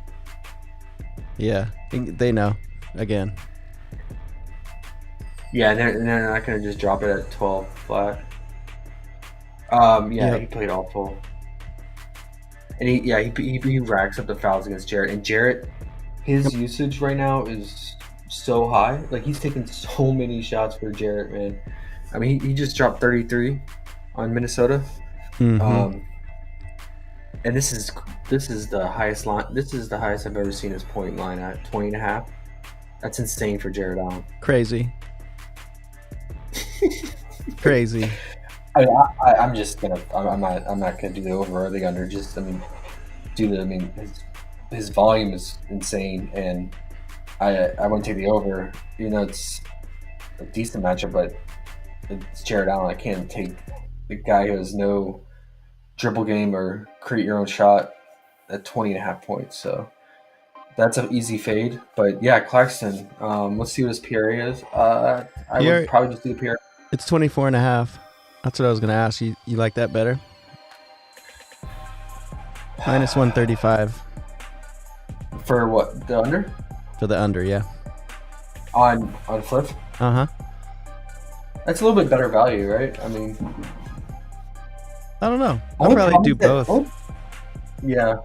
Yeah, they know. Again. Yeah, they're not going to just drop it at 12 flat. Yep. He played all full. And he racks up the fouls against Jarrett. And Jarrett, his usage right now is so high. Like, he's taking so many shots for Jarrett, man. I mean, he just dropped 33 on Minnesota. Mm-hmm. And this is the highest line. This is the highest I've ever seen his point line at 20.5. That's insane for Jared Allen. Crazy. Crazy. I'm just gonna. I'm not gonna do the over or the under. Just his volume is insane, and I want to take the over. You know, it's a decent matchup, but it's Jared Allen. I can't take the guy who has no dribble game or create your own shot at 20.5 points. So that's an easy fade. But yeah, Claxton. Let's see what his PRA is. I would probably just do the PRA. It's 24 and a half. That's what I was going to ask. You like that better? Minus 135. For what? The under? For the under, yeah. On Fliff? Uh-huh. That's a little bit better value, right? I mean, I don't know. I'll probably do both. Yeah.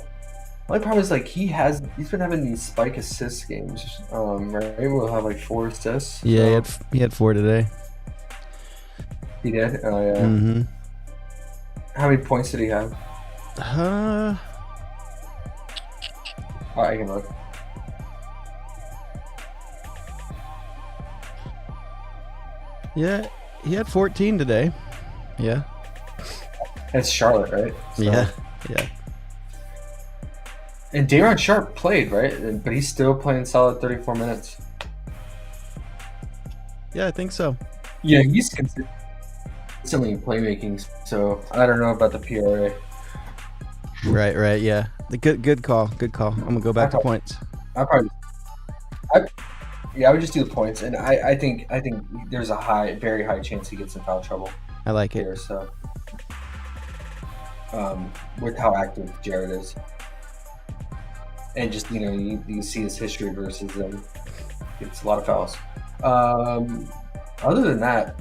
Only problem is, like, he's been having these spike assist games. Right? We'll have like 4 assists. Yeah, he had 4 today. He did? Oh, yeah. Mm-hmm. How many points did he have? Uh, Oh, I can look. yeah, he had 14 today. Yeah. That's Charlotte, right? So- Yeah. And Day'Ron Sharp played, right? But he's still playing solid 34 minutes. Yeah, I think so. Yeah, he's consistently in playmaking, so I don't know about the PRA. Right, yeah. The good call. I'm gonna go back to points. I would just do the points, and I think there's a very high chance he gets in foul trouble I like here. it. So, with how active Jared is, and just you see his history versus them, it's a lot of fouls. Other than that,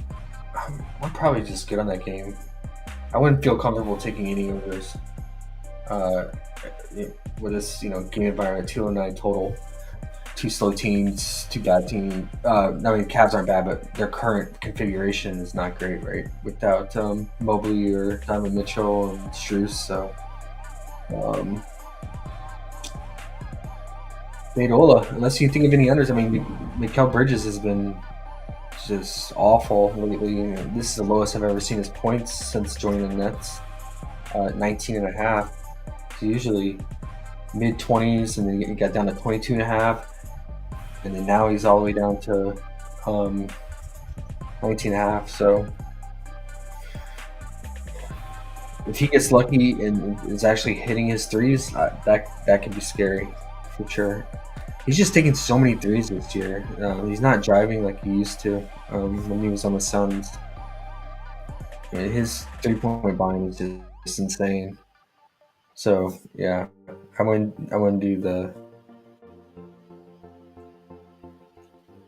I'd probably just get on that game. I wouldn't feel comfortable taking any overs. With this, game environment, 209 total, 2 slow teams, 2 bad teams. Cavs aren't bad, but their current configuration is not great, right? Without Mobley or Donovan Mitchell and Strus, so Ola, unless you think of any others. I mean, Mikal Bridges has been just awful lately. This is the lowest I've ever seen his points since joining the Nets, 19.5. So usually mid-20s, and then he got down to 22.5, and then now he's all the way down to 19.5. So if he gets lucky and is actually hitting his threes, that could be scary for sure. He's just taking so many threes this year. He's not driving like he used to when he was on the Suns. I mean, his 3-point volume is just insane. So yeah, I wouldn't do the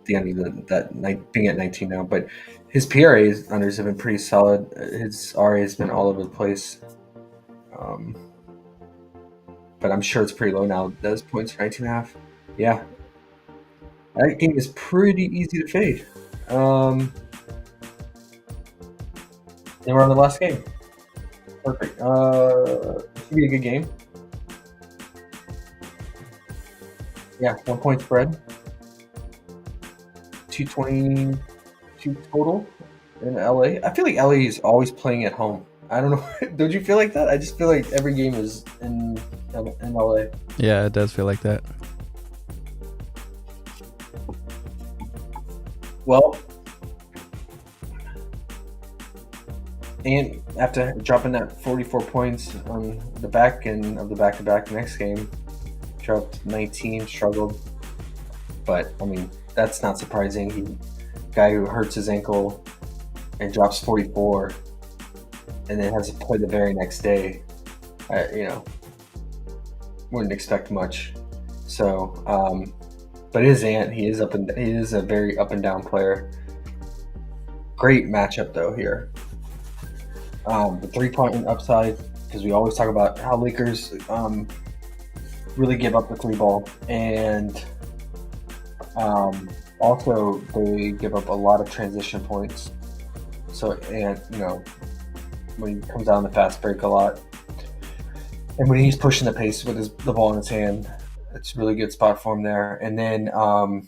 end of that being at 19 now, but his PRA unders have been pretty solid. His RA has been all over the place, but I'm sure it's pretty low now. Those points for 19.5. Yeah, that game is pretty easy to fade. And we're on the last game. Perfect. Should be a good game. Yeah, 1 point spread. 222 total in LA. I feel like LA is always playing at home. I don't know. Don't you feel like that? I just feel like every game is in LA. Yeah, it does feel like that. Well, and after dropping that 44 points on the back end of the back-to-back next game, dropped 19, struggled. But I mean, that's not surprising. Guy who hurts his ankle and drops 44, and then has to play the very next day. Wouldn't expect much. So, but his Ant, he is a very up and down player. Great matchup though here. The 3-point upside, because we always talk about how Lakers really give up the 3 ball, and also they give up a lot of transition points. So, and when he comes out on the fast break a lot, and when he's pushing the pace with the ball in his hand, it's a really good spot for him there. And then I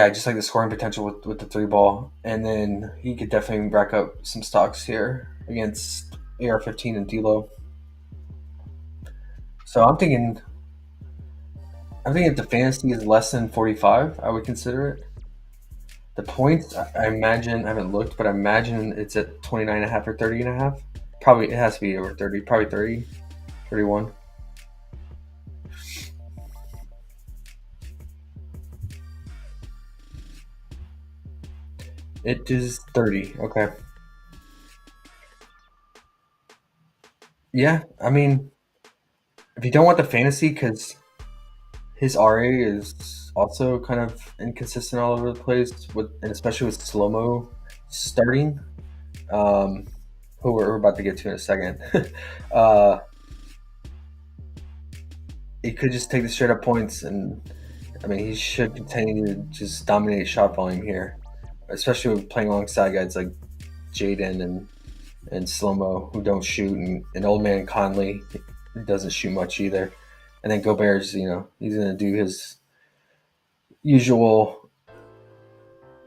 just like the scoring potential with the 3 ball, and then he could definitely rack up some stocks here against AR-15 and D'Lo. So I'm thinking if the fantasy is less than 45, I would consider it. The points, I imagine, I haven't looked, but I imagine it's at 29.5 or 30.5. Probably it has to be over 30, probably 30, 31. It is 30. Okay. Yeah, I mean, if you don't want the fantasy, because his RA is also kind of inconsistent all over the place, and especially with slow-mo starting, who we're about to get to in a second. He could just take the straight-up points, and I mean, he should continue to just dominate shot volume here, especially with playing alongside guys like Jaden and Slow-Mo, who don't shoot, and old man Conley doesn't shoot much either. And then Gobert's, he's going to do his usual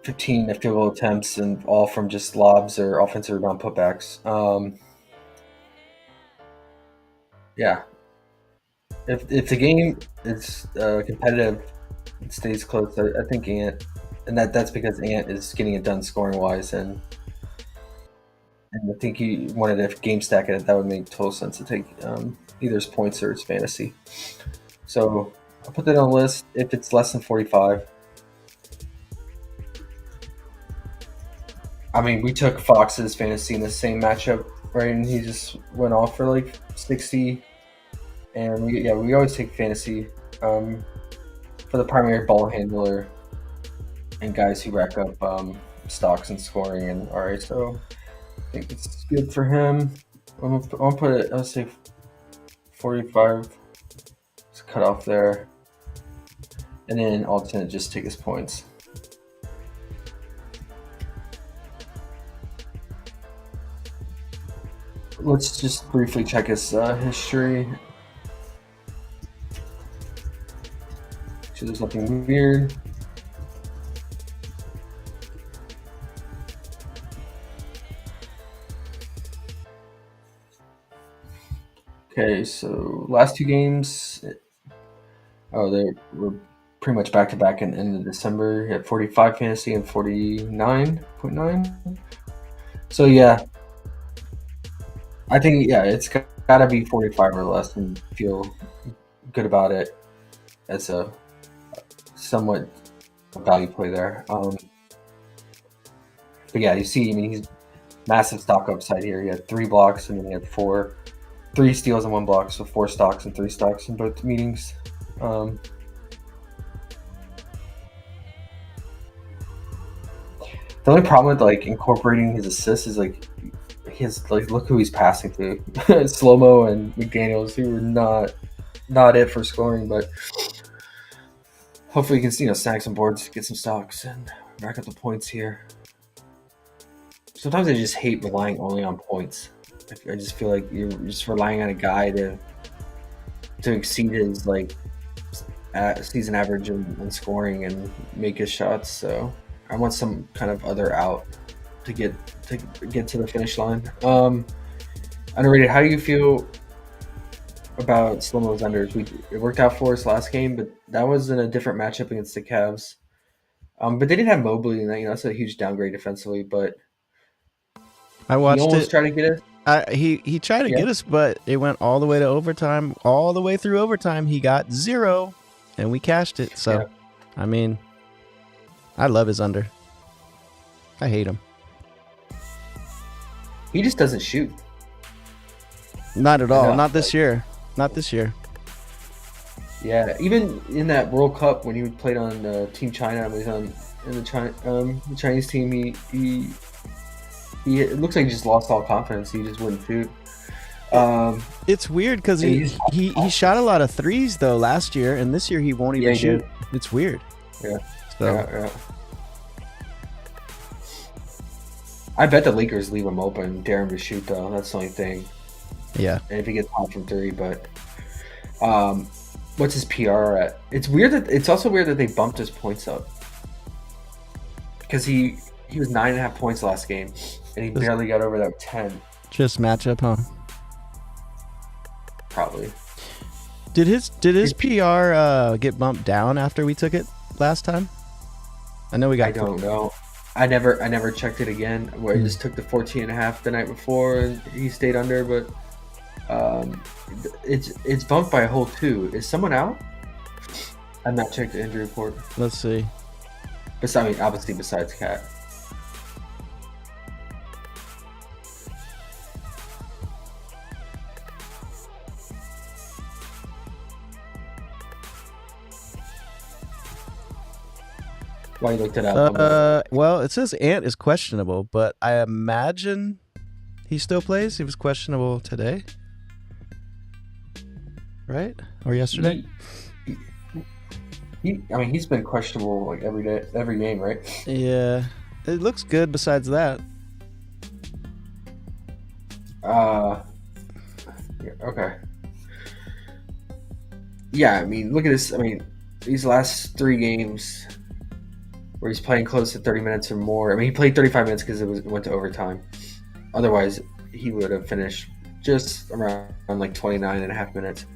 15 field goal attempts, and all from just lobs or offensive rebound putbacks. Yeah. If the game is competitive, it stays close, I think Ant, and that's because Ant is getting it done scoring wise, and I think he wanted to game stack it. That would make total sense to take either his points or his fantasy. So I'll put that on the list if it's less than 45. I mean, we took Fox's fantasy in the same matchup, right? And he just went off for like 60. And we always take fantasy for the primary ball handler and guys who rack up stocks and scoring. And all right, so I think it's good for him. I'm gonna put it. I'll say 45. Let's cut off there, and then alternate just take his points. Let's just briefly check his history. So there's nothing weird. Okay, so last 2 games, they were pretty much back to back in the end of December. He had 45 fantasy and 49.9. So yeah, I think it's got to be 45 or less and feel good about it as a somewhat value play there. But yeah, you see, I mean, he's massive stock upside here. He had 3 blocks and then he had 3 steals and 1 block, so 4 stocks and 3 stocks in both meetings. The only problem with like incorporating his assists is like look who he's passing to. Slow-mo and McDaniels, who were not it for scoring, but hopefully he can snag some boards, get some stocks, and rack up the points here. Sometimes I just hate relying only on points. I just feel like you're just relying on a guy to exceed his like season average in scoring and make his shots. So I want some kind of other out to get to the finish line. Underrated. How do you feel about Slow-mo's unders? It worked out for us last game, but that was in a different matchup against the Cavs. But they didn't have Mobley, and that's a huge downgrade defensively. But I watched he almost it. tried to get it. He tried to get us, but it went all the way to overtime. All the way through overtime, he got 0, and we cashed it. So, I mean, I love his under. I hate him. He just doesn't shoot. Not at all. Not this year. Not this year. Yeah, even in that World Cup when he played on Team China, when he was in the Chinese team, he it looks like he just lost all confidence. He just wouldn't shoot. It's weird because he shot a lot of threes though last year, and this year he won't even shoot. It's weird. Yeah. So. Yeah. I bet the Lakers leave him open, dare him to shoot though. That's the only thing. Yeah. And if he gets hot from 3, but what's his PR at? It's also weird that they bumped his points up because he was 9.5 points last game, and he barely got over that 10. Just matchup, huh? Probably. Did his PR get bumped down after we took it last time? I know we got. I don't know. I never checked it again. Where I just took the 14.5 the night before, and he stayed under. But it's bumped by a whole 2. Is someone out? I've not checked the injury report. Let's see. Obviously besides Cat. Why you looked it up? Well, it says Ant is questionable, but I imagine he still plays. He was questionable today, right? Or yesterday? He's been questionable like every game, right? Yeah, it looks good. Besides that, yeah, okay. Yeah, look at this. These last 3 games where he's playing close to 30 minutes or more. He played 35 minutes because it went to overtime. Otherwise, he would have finished just around like 29.5 minutes.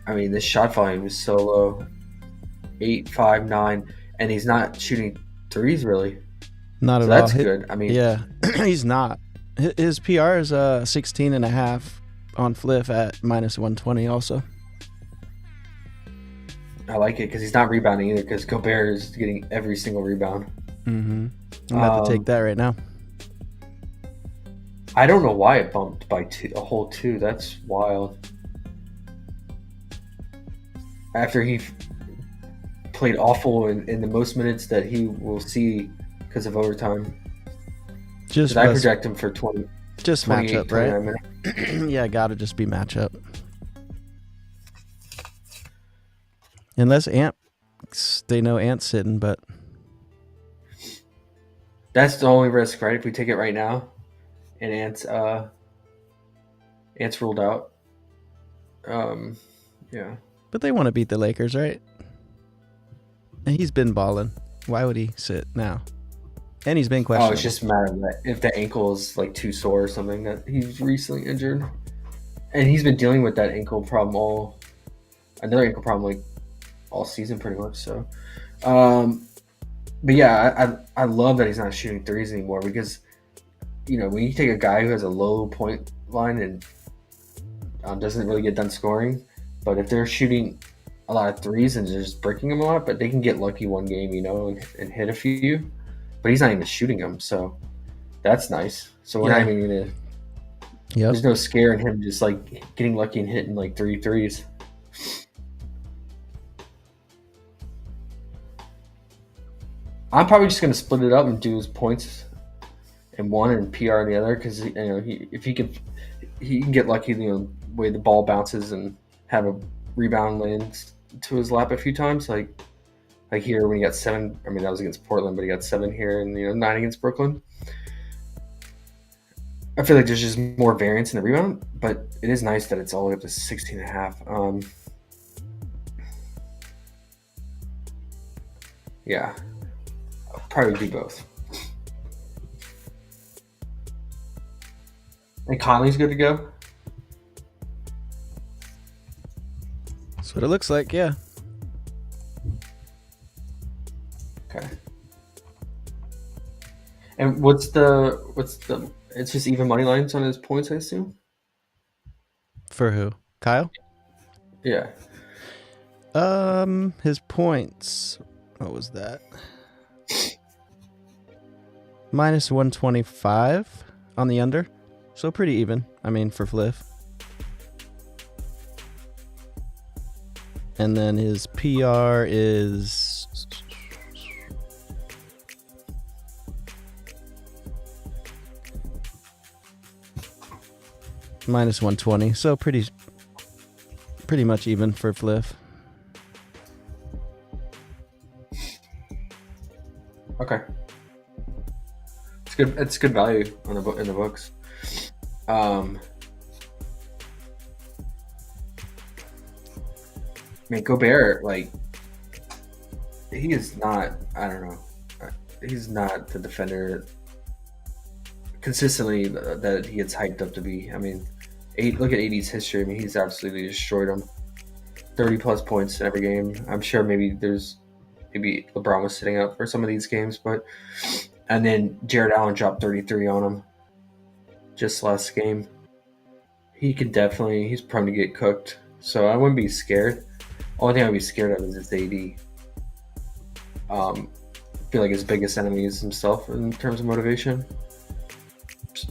The shot volume is so low, 8, 5, 9, and he's not shooting threes really. Not at all. That's good. Yeah, he's not. His PR is 16.5 on Fliff at -120 also. I like it because he's not rebounding either because Gobert is getting every single rebound. Mm-hmm. I'm about to take that right now. I don't know why it bumped by a whole 2. That's wild. After he played awful in the most minutes that he will see because of overtime. I project him for 20. Just matchup, right? Yeah, gotta just be matchup. Unless they know Ant's sitting, but that's the only risk, right? If we take it right now, and Ant's ruled out. Yeah. But they want to beat the Lakers, right? And he's been balling. Why would he sit now? And he's been questionable. Oh, it's just a matter of that if the ankle is like too sore or something that he's recently injured, and he's been dealing with that ankle problem another ankle problem all season pretty much. So, but yeah, I love that he's not shooting threes anymore because when you take a guy who has a low point line and doesn't really get done scoring, but if they're shooting a lot of threes and just breaking them a lot, but they can get lucky one game, and hit a few, but he's not even shooting them, so that's nice. So we're not even gonna. Yep. There's no scare in him just like getting lucky and hitting like 3 threes. I'm probably just gonna split it up and do his points in one and PR in the other because if he can get lucky, the way the ball bounces and have a rebound land to his lap a few times, like here when he got 7. I mean that was against Portland, but he got 7 here and 9 against Brooklyn. I feel like there's just more variance in the rebound, but it is nice that it's all the way up to 16.5. Yeah, I'll probably do both. And Conley's good to go? That's what it looks like, yeah. Okay. And what's the it's just even money lines on his points, I assume? For who? Kyle? Yeah. His points. What was that? Minus 125 on the under. So pretty even. I mean, for Fliff. And then his PR is minus 120. So pretty much even for Fliff. Okay. It's good. It's good value on in the books. Gobert, he is not. I don't know. He's not the defender consistently that he gets hyped up to be. I mean, look at AD's history. I mean, he's absolutely destroyed him. 30+ points in every game. I'm sure maybe LeBron was sitting up for some of these games, and then Jared Allen dropped 33 on him just last game. He's prone to get cooked, so I wouldn't be scared. Only thing I'd be scared of is his AD. I feel like his biggest enemy is himself in terms of motivation.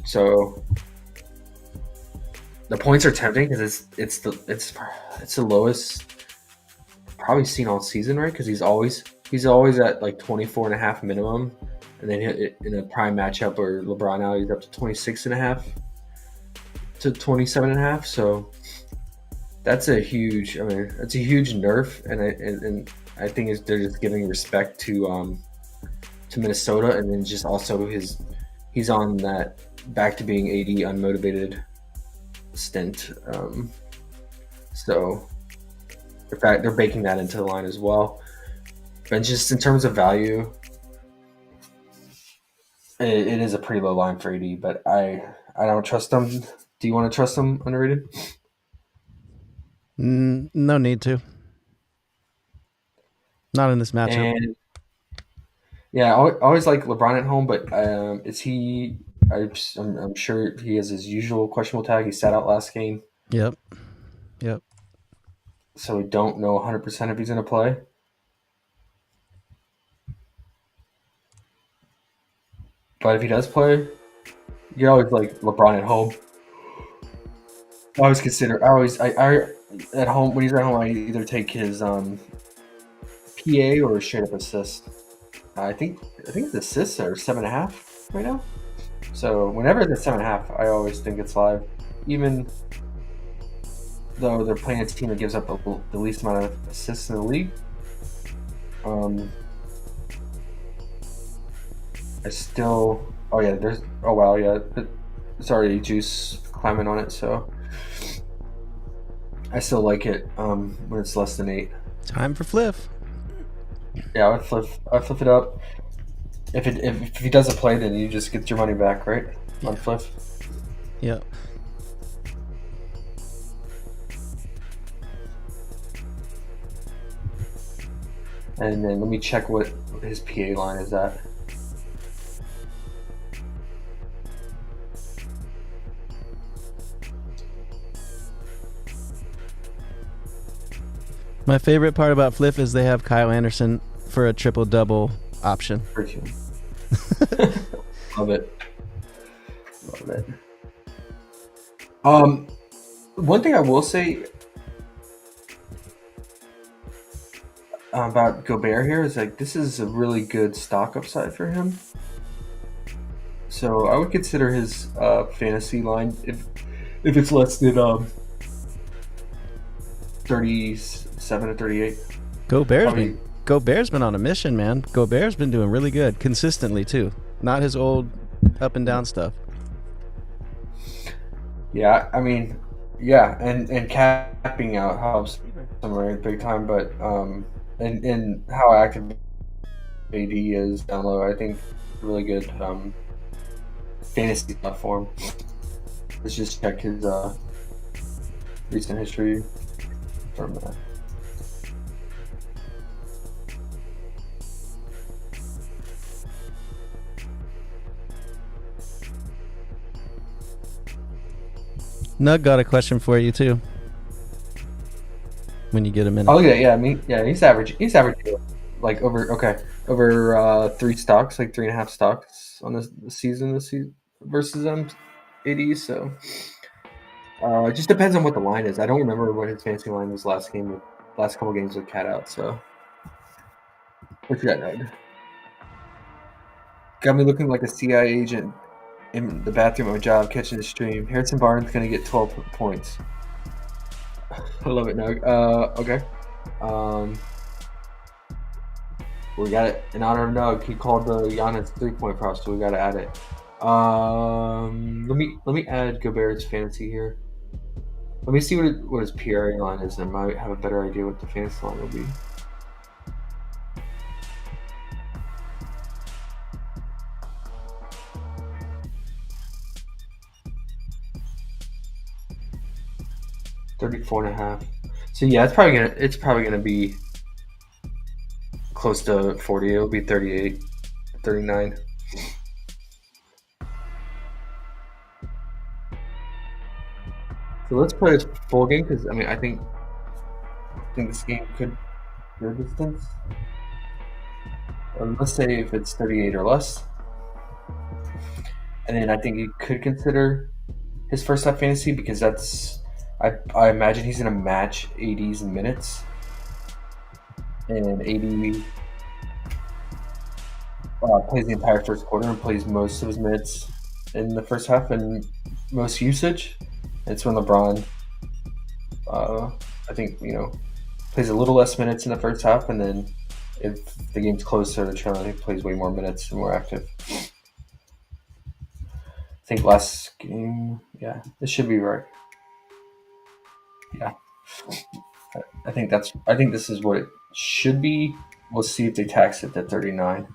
So the points are tempting because it's the lowest probably seen all season, right? Because he's always at like 24.5 minimum, and then in a prime matchup where LeBron out, he's up to 26.5 to 27.5. So that's a huge nerf, and I think they're just giving respect to Minnesota, and then just also he's on that back to being AD unmotivated stint. So in fact, they're baking that into the line as well. But just in terms of value, it is a pretty low line for AD, but I don't trust them. Do you want to trust them underrated? No need to. Not in this matchup. And yeah, I always like LeBron at home, but is he? I'm sure he has his usual questionable tag. He sat out last game. Yep. So we don't know 100% if he's going to play. But if he does play, you always like LeBron at home. I at home, when he's at home, I either take his PA or straight up assist. I think the assists are 7.5 right now. So whenever it's at 7.5, I always think it's live, even though they're playing a team that gives up the least amount of assists in the league. There's already juice climbing on it, so I still like it when it's less than 8. Time for Fliff. Yeah, I'd flip it up. If he doesn't play, then you just get your money back, right? On Fliff. Yep. And then let me check what his PA line is at. My favorite part about Fliff is they have Kyle Anderson for a triple-double option. Love it. One thing I will say about Gobert here is like this is a really good stock upside for him. So I would consider his fantasy line if it's less than 37 to 38. Gobert's been on a mission, man. Gobert's been doing really good consistently too. Not his old up and down stuff. Yeah, I mean, yeah, and capping out helps somewhere big time, but and how active AD is down low, I think really good fantasy platform. Let's just check his recent history from that. Nug got a question for you too. When you get a minute. Oh yeah, he's average. He's average like over 3 stocks, like 3.5 stocks on the season this season versus AD. So it just depends on what the line is. I don't remember what his fantasy line was last couple games with Cat out. So what you got, Nug? Got me looking like a CIA agent in the bathroom of a job catching the stream. Harrison Barnes gonna get 12 points. I love it, Nug. Okay. We got it in honor of Nug. He called the Giannis 3-point prop, so we gotta add it. Let me add Gobert's fantasy here. Let me see what his PRA line is, and I might have a better idea what the fantasy line will be. $34.5. So yeah, it's probably gonna be close to 40. It'll be 38, 39. So let's play this full game because I mean I think this game could go distance. Let's say if it's 38 or less, and then I think you could consider his first half fantasy because that's. I imagine he's going to match AD's minutes. And AD plays the entire first quarter and plays most of his minutes in the first half and most usage. It's when LeBron, I think, plays a little less minutes in the first half. And then if the game's closer to trailing, he plays way more minutes and more active. I think last game, yeah, this should be right. Yeah, I think this is what it should be. We'll see if they tax it to 39.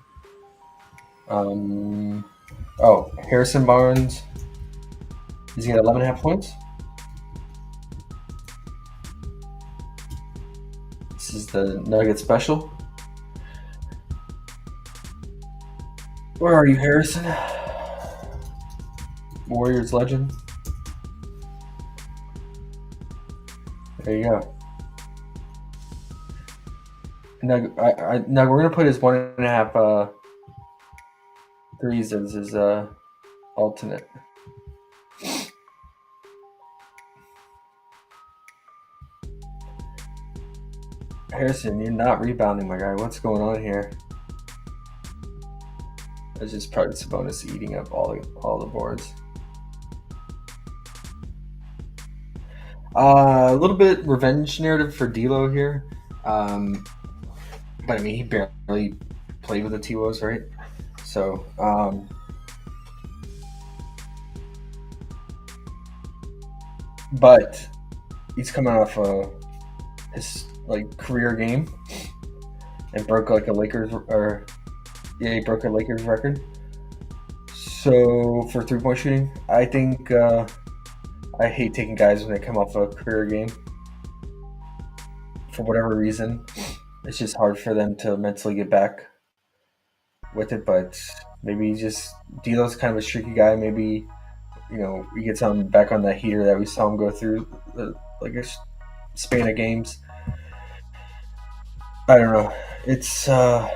Harrison Barnes, is he at 11.5 points? This is the Nugget special. Where are you, Harrison? Warriors legend. There you go. Now we're gonna put his 1.5 threes as his alternate. Harrison, you're not rebounding, my guy. What's going on here? It's just probably Sabonis eating up all the boards. A little bit revenge narrative for D'Lo here, but I mean he barely played with the T-Wolves, right? So but he's coming off his career game and broke a Lakers record. So for 3-point shooting, I think. I hate taking guys when they come off a career game. For whatever reason, it's just hard for them to mentally get back with it. But maybe D'Lo's kind of a streaky guy. Maybe he gets him back on that heater that we saw him go through a span of games. I don't know. It's I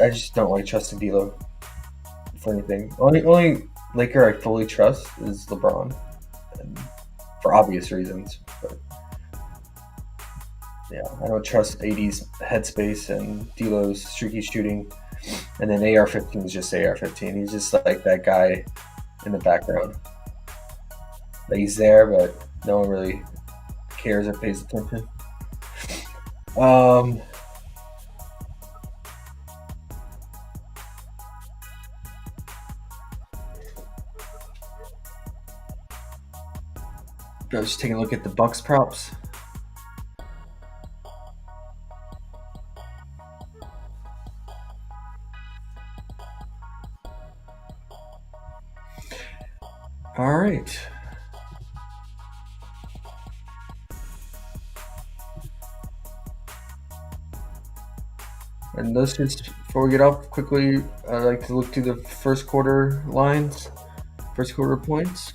just don't like trusting D'Lo for anything. Only Laker I fully trust is LeBron, and for obvious reasons. But yeah, I don't trust AD's headspace and D'Lo's streaky shooting, and then AR-15 is just AR-15. He's just like that guy in the background. Like he's there, but no one really cares or pays attention. I was just taking a look at the Bucks props. All right. And let's just, before we get off quickly, I'd like to look through the first quarter lines, first quarter points.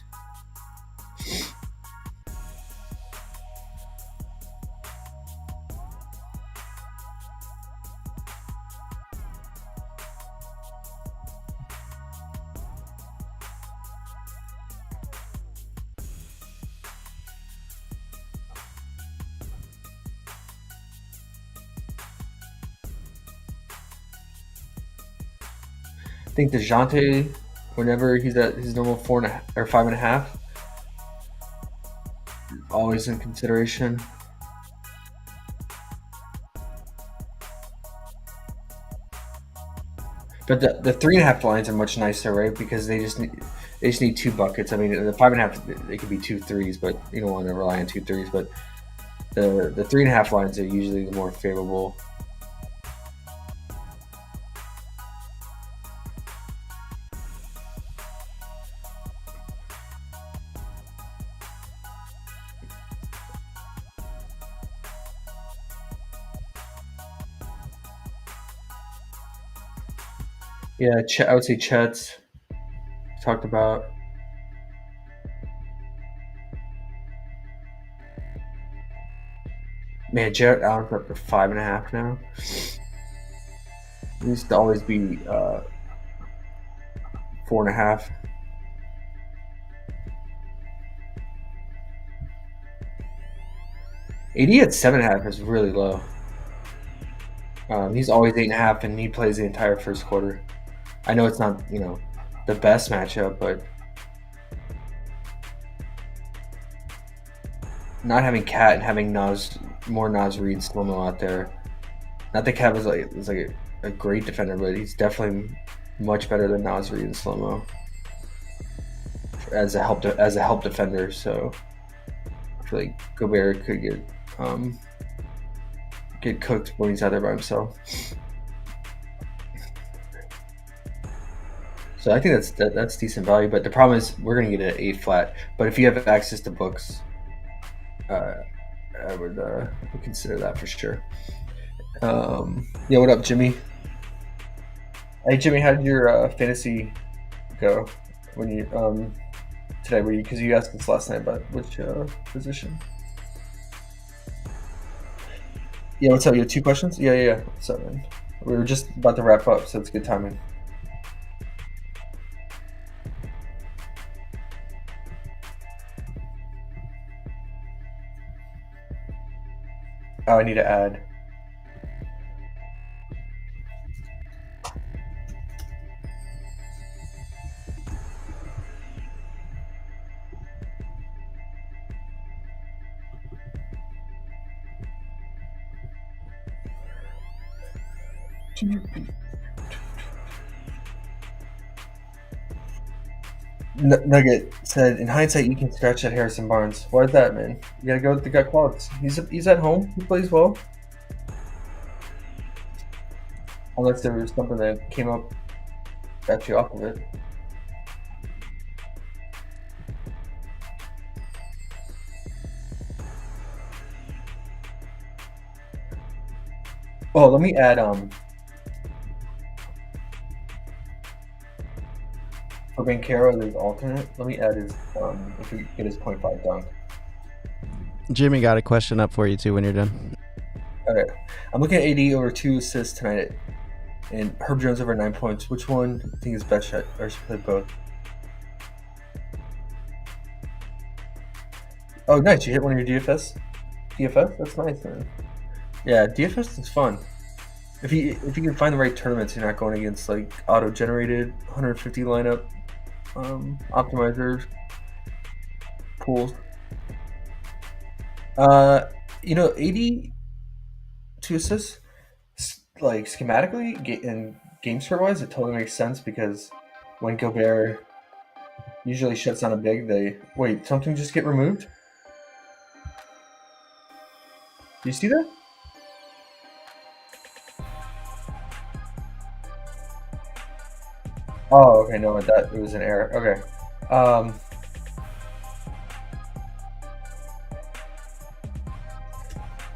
I think DeJounte, whenever he's at his normal 4.5 or 5.5, always in consideration. But the 3.5 lines are much nicer, right? Because they just need 2 buckets. I mean, the 5.5 it could be 2 threes, but you don't want to rely on 2 threes. But the 3.5 lines are usually the more favorable. Yeah, I would say Chet's talked about. Man, Jarrett Allen's up to 5.5 now. It used to always be 4.5. AD at 7.5 is really low. He's always 8.5, and he plays the entire first quarter. I know it's not, the best matchup, but not having Cat and having more Naz Reid slow-mo out there. Not that Cat was like a great defender, but he's definitely much better than Naz Reid in slow-mo as a help defender. So I feel like Gobert could get cooked when he's out there by himself. So I think that's decent value, but the problem is we're going to get an A flat. But if you have access to books, I would consider that for sure. Yeah, what up, Jimmy? Hey, Jimmy, how did your fantasy go when you today? Because you asked us last night about which position? Yeah, what's up? You have 2 questions? Yeah. What's up, man? We were just about to wrap up, so it's good timing. Oh, I need to add. Nugget said, in hindsight, you can scratch at Harrison Barnes. Why is that, man? You gotta go with the gut quads. He's at home. He plays well. Unless there was something that came up, got you off of it. Oh, let me add for Bankero, there's alternate. Let me add his if we get his 0.5 dunk. Jimmy got a question up for you too when you're done. Okay. I'm looking at AD over 2 assists tonight, and Herb Jones over 9 points. Which one do you think is best shot? Or should play both? Oh, nice. You hit one of your DFS? DFS? That's nice, man. Yeah, DFS is fun. If you can find the right tournaments, you're not going against like auto-generated 150 lineup optimizers pools. 82 assists, like schematically and game score wise, it totally makes sense because when Gobert usually shuts down a big, wait, something just get removed? Do you see that? Oh, okay, no, it was an error. Okay.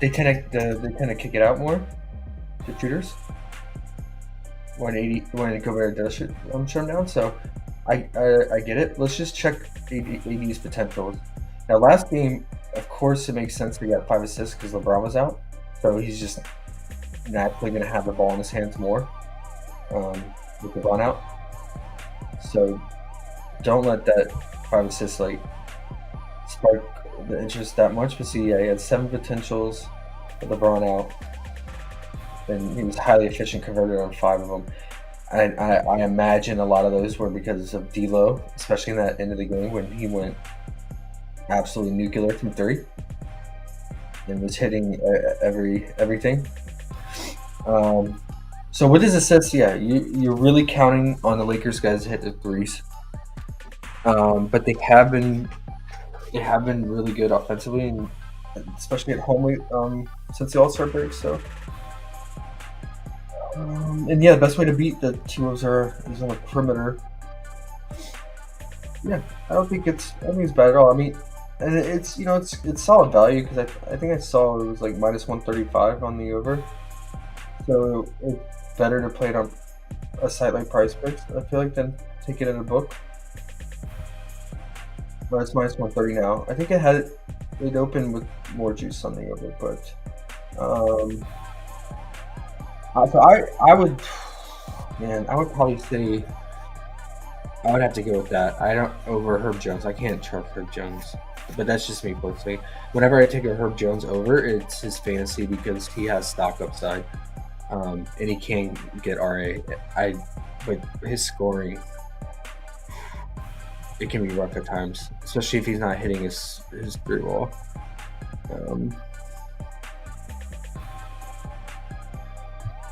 They tend to kick it out more, the shooters, when Gobert does shut them down. So I get it. Let's just check AD's potentials. Now, last game, of course, it makes sense that he got 5 assists because LeBron was out, so he's just naturally going to have the ball in his hands more with LeBron out. So don't let that 5 assists like spark the interest that much. But see, yeah, he had 7 potentials with LeBron out, and he was highly efficient, converted on 5 of them. I imagine a lot of those were because of D'Lo, especially in that end of the game when he went absolutely nuclear from 3 and was hitting everything. So with his assists, yeah, you're really counting on the Lakers guys to hit the threes. But they have been really good offensively, and especially at home since the All-Star break. So, and yeah, the best way to beat the T-Wolves is on the perimeter. Yeah, I don't think it's bad at all. I mean, and it's solid value because I think I saw it was like minus 135 on the over. So it's better to play it on a site like PrizePicks, I feel like, than take it in a book. But it's minus 130 now. I think it opened with more juice on the over, but so I would probably say I would have to go with that. I don't over Herb Jones. I can't trust Herb Jones, but that's just me personally. Whenever I take a Herb Jones over, it's his fantasy because he has stock upside, and he can get RA. But his scoring, it can be rough at times, especially if he's not hitting his 3 ball.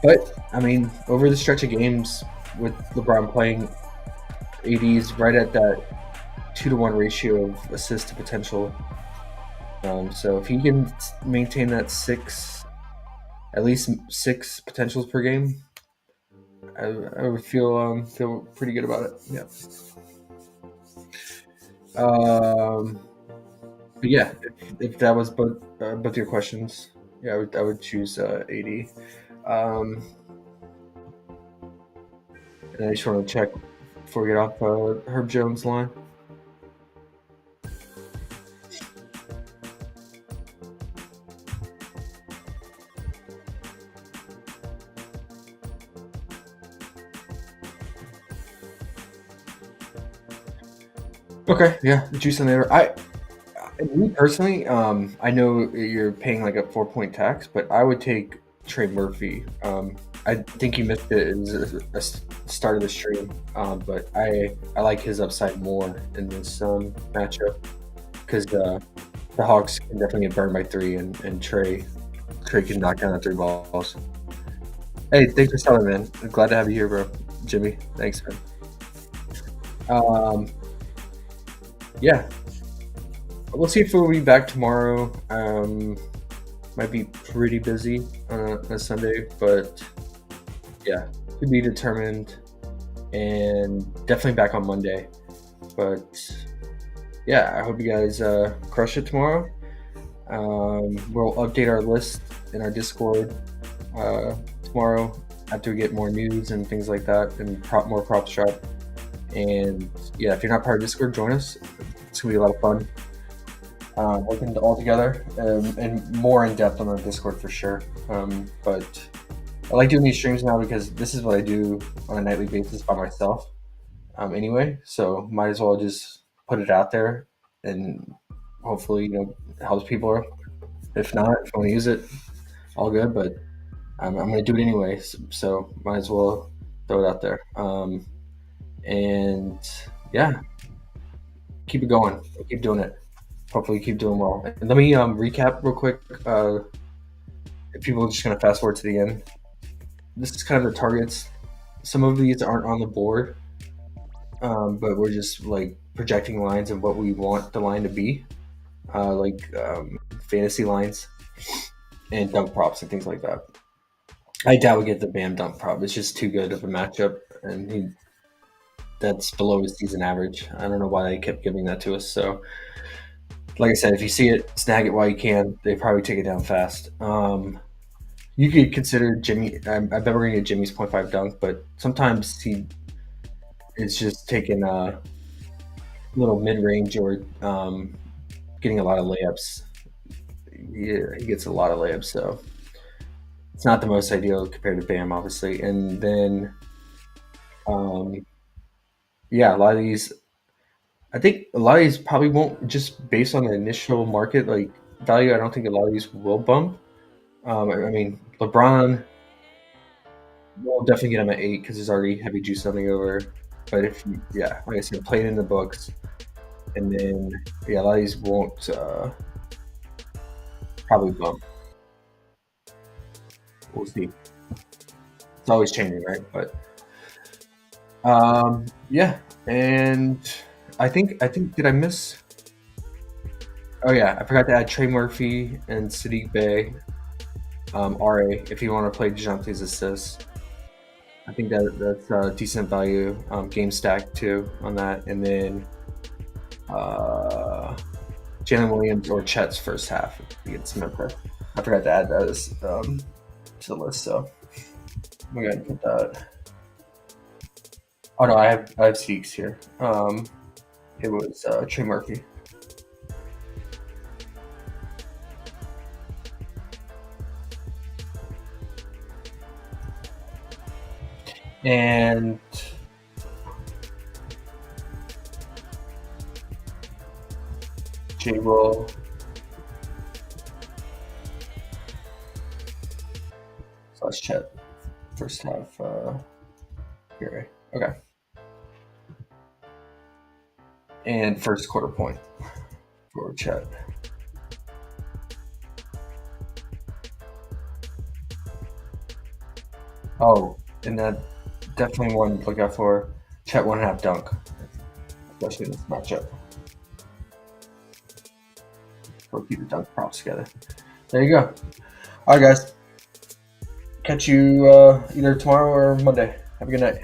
But I mean, over the stretch of games with LeBron playing, AD's right at that 2-to-1 ratio of assist to potential. So if he can maintain that at least 6 potentials per game, I would feel pretty good about it. Yeah. But yeah, if that was both your questions, yeah, I would choose AD. And I just want to check before we get off Herb Jones' line. Okay, yeah, the juice on the over. Me personally, I know you're paying like a 4-point tax, but I would take Trey Murphy. I think you missed it as a start of the stream, but I like his upside more in this matchup because the Hawks can definitely get burned by 3, and Trey can knock down the 3 balls. Hey, thanks for selling, man. I'm glad to have you here, bro. Jimmy, thanks, man. Yeah, we'll see if we'll be back tomorrow. Might be pretty busy on a Sunday, but yeah, to be determined, and definitely back on Monday. But yeah, I hope you guys crush it tomorrow. We'll update our list in our Discord tomorrow after we get more news and things like that, and more props drop. And yeah, if you're not part of Discord, join us. It's gonna be a lot of fun. working all together and more in depth on the Discord for sure. But I like doing these streams now because this is what I do on a nightly basis by myself anyway. So might as well just put it out there and hopefully, it helps people. If not, if I want to use it, all good. But I'm going to do it anyway. So might as well throw it out there. And yeah, keep it going. Keep doing it. Hopefully keep doing well. And let me recap real quick. If people are just going to fast forward to the end, this is kind of the targets. Some of these aren't on the board, but we're just like projecting lines of what we want the line to be, like fantasy lines and dunk props and things like that. I doubt we get the Bam dunk prop. It's just too good of a matchup, and that's below his season average. I don't know why they kept giving that to us. So, like I said, if you see it, snag it while you can. They probably take it down fast. You could consider Jimmy. I bet we're going to get Jimmy's 0.5 dunk, but sometimes he is just taking a little mid-range or getting a lot of layups. Yeah, he gets a lot of layups, so it's not the most ideal compared to Bam, obviously. And then, a lot of these, I think a lot of these probably won't, just based on the initial market like value. I don't think a lot of these will bump. I mean, LeBron, we'll definitely get him at 8 because there's already heavy juice something over. But like I said, play it in the books. And then, a lot of these won't probably bump. We'll see. It's always changing, right? But, and I think, did I miss? Oh, yeah, I forgot to add Trey Murphy and Sadiq Bey. RA, if you want to play DeJounte's assists. I think that's a decent value. Game stack too on that. And then Jalen Williams or Chet's first half against Memphis. I forgot to add those to the list, so I'm going to put that. Oh no, I have Sadiq's here. It was Trey Murphy. And J-Will. So let's chat first half here. Okay. And first quarter point for chat. Oh, and that definitely one to look out for. Chet 1.5 dunk, especially in this matchup. We'll keep the dunk props together. There you go. All right, guys. Catch you either tomorrow or Monday. Have a good night.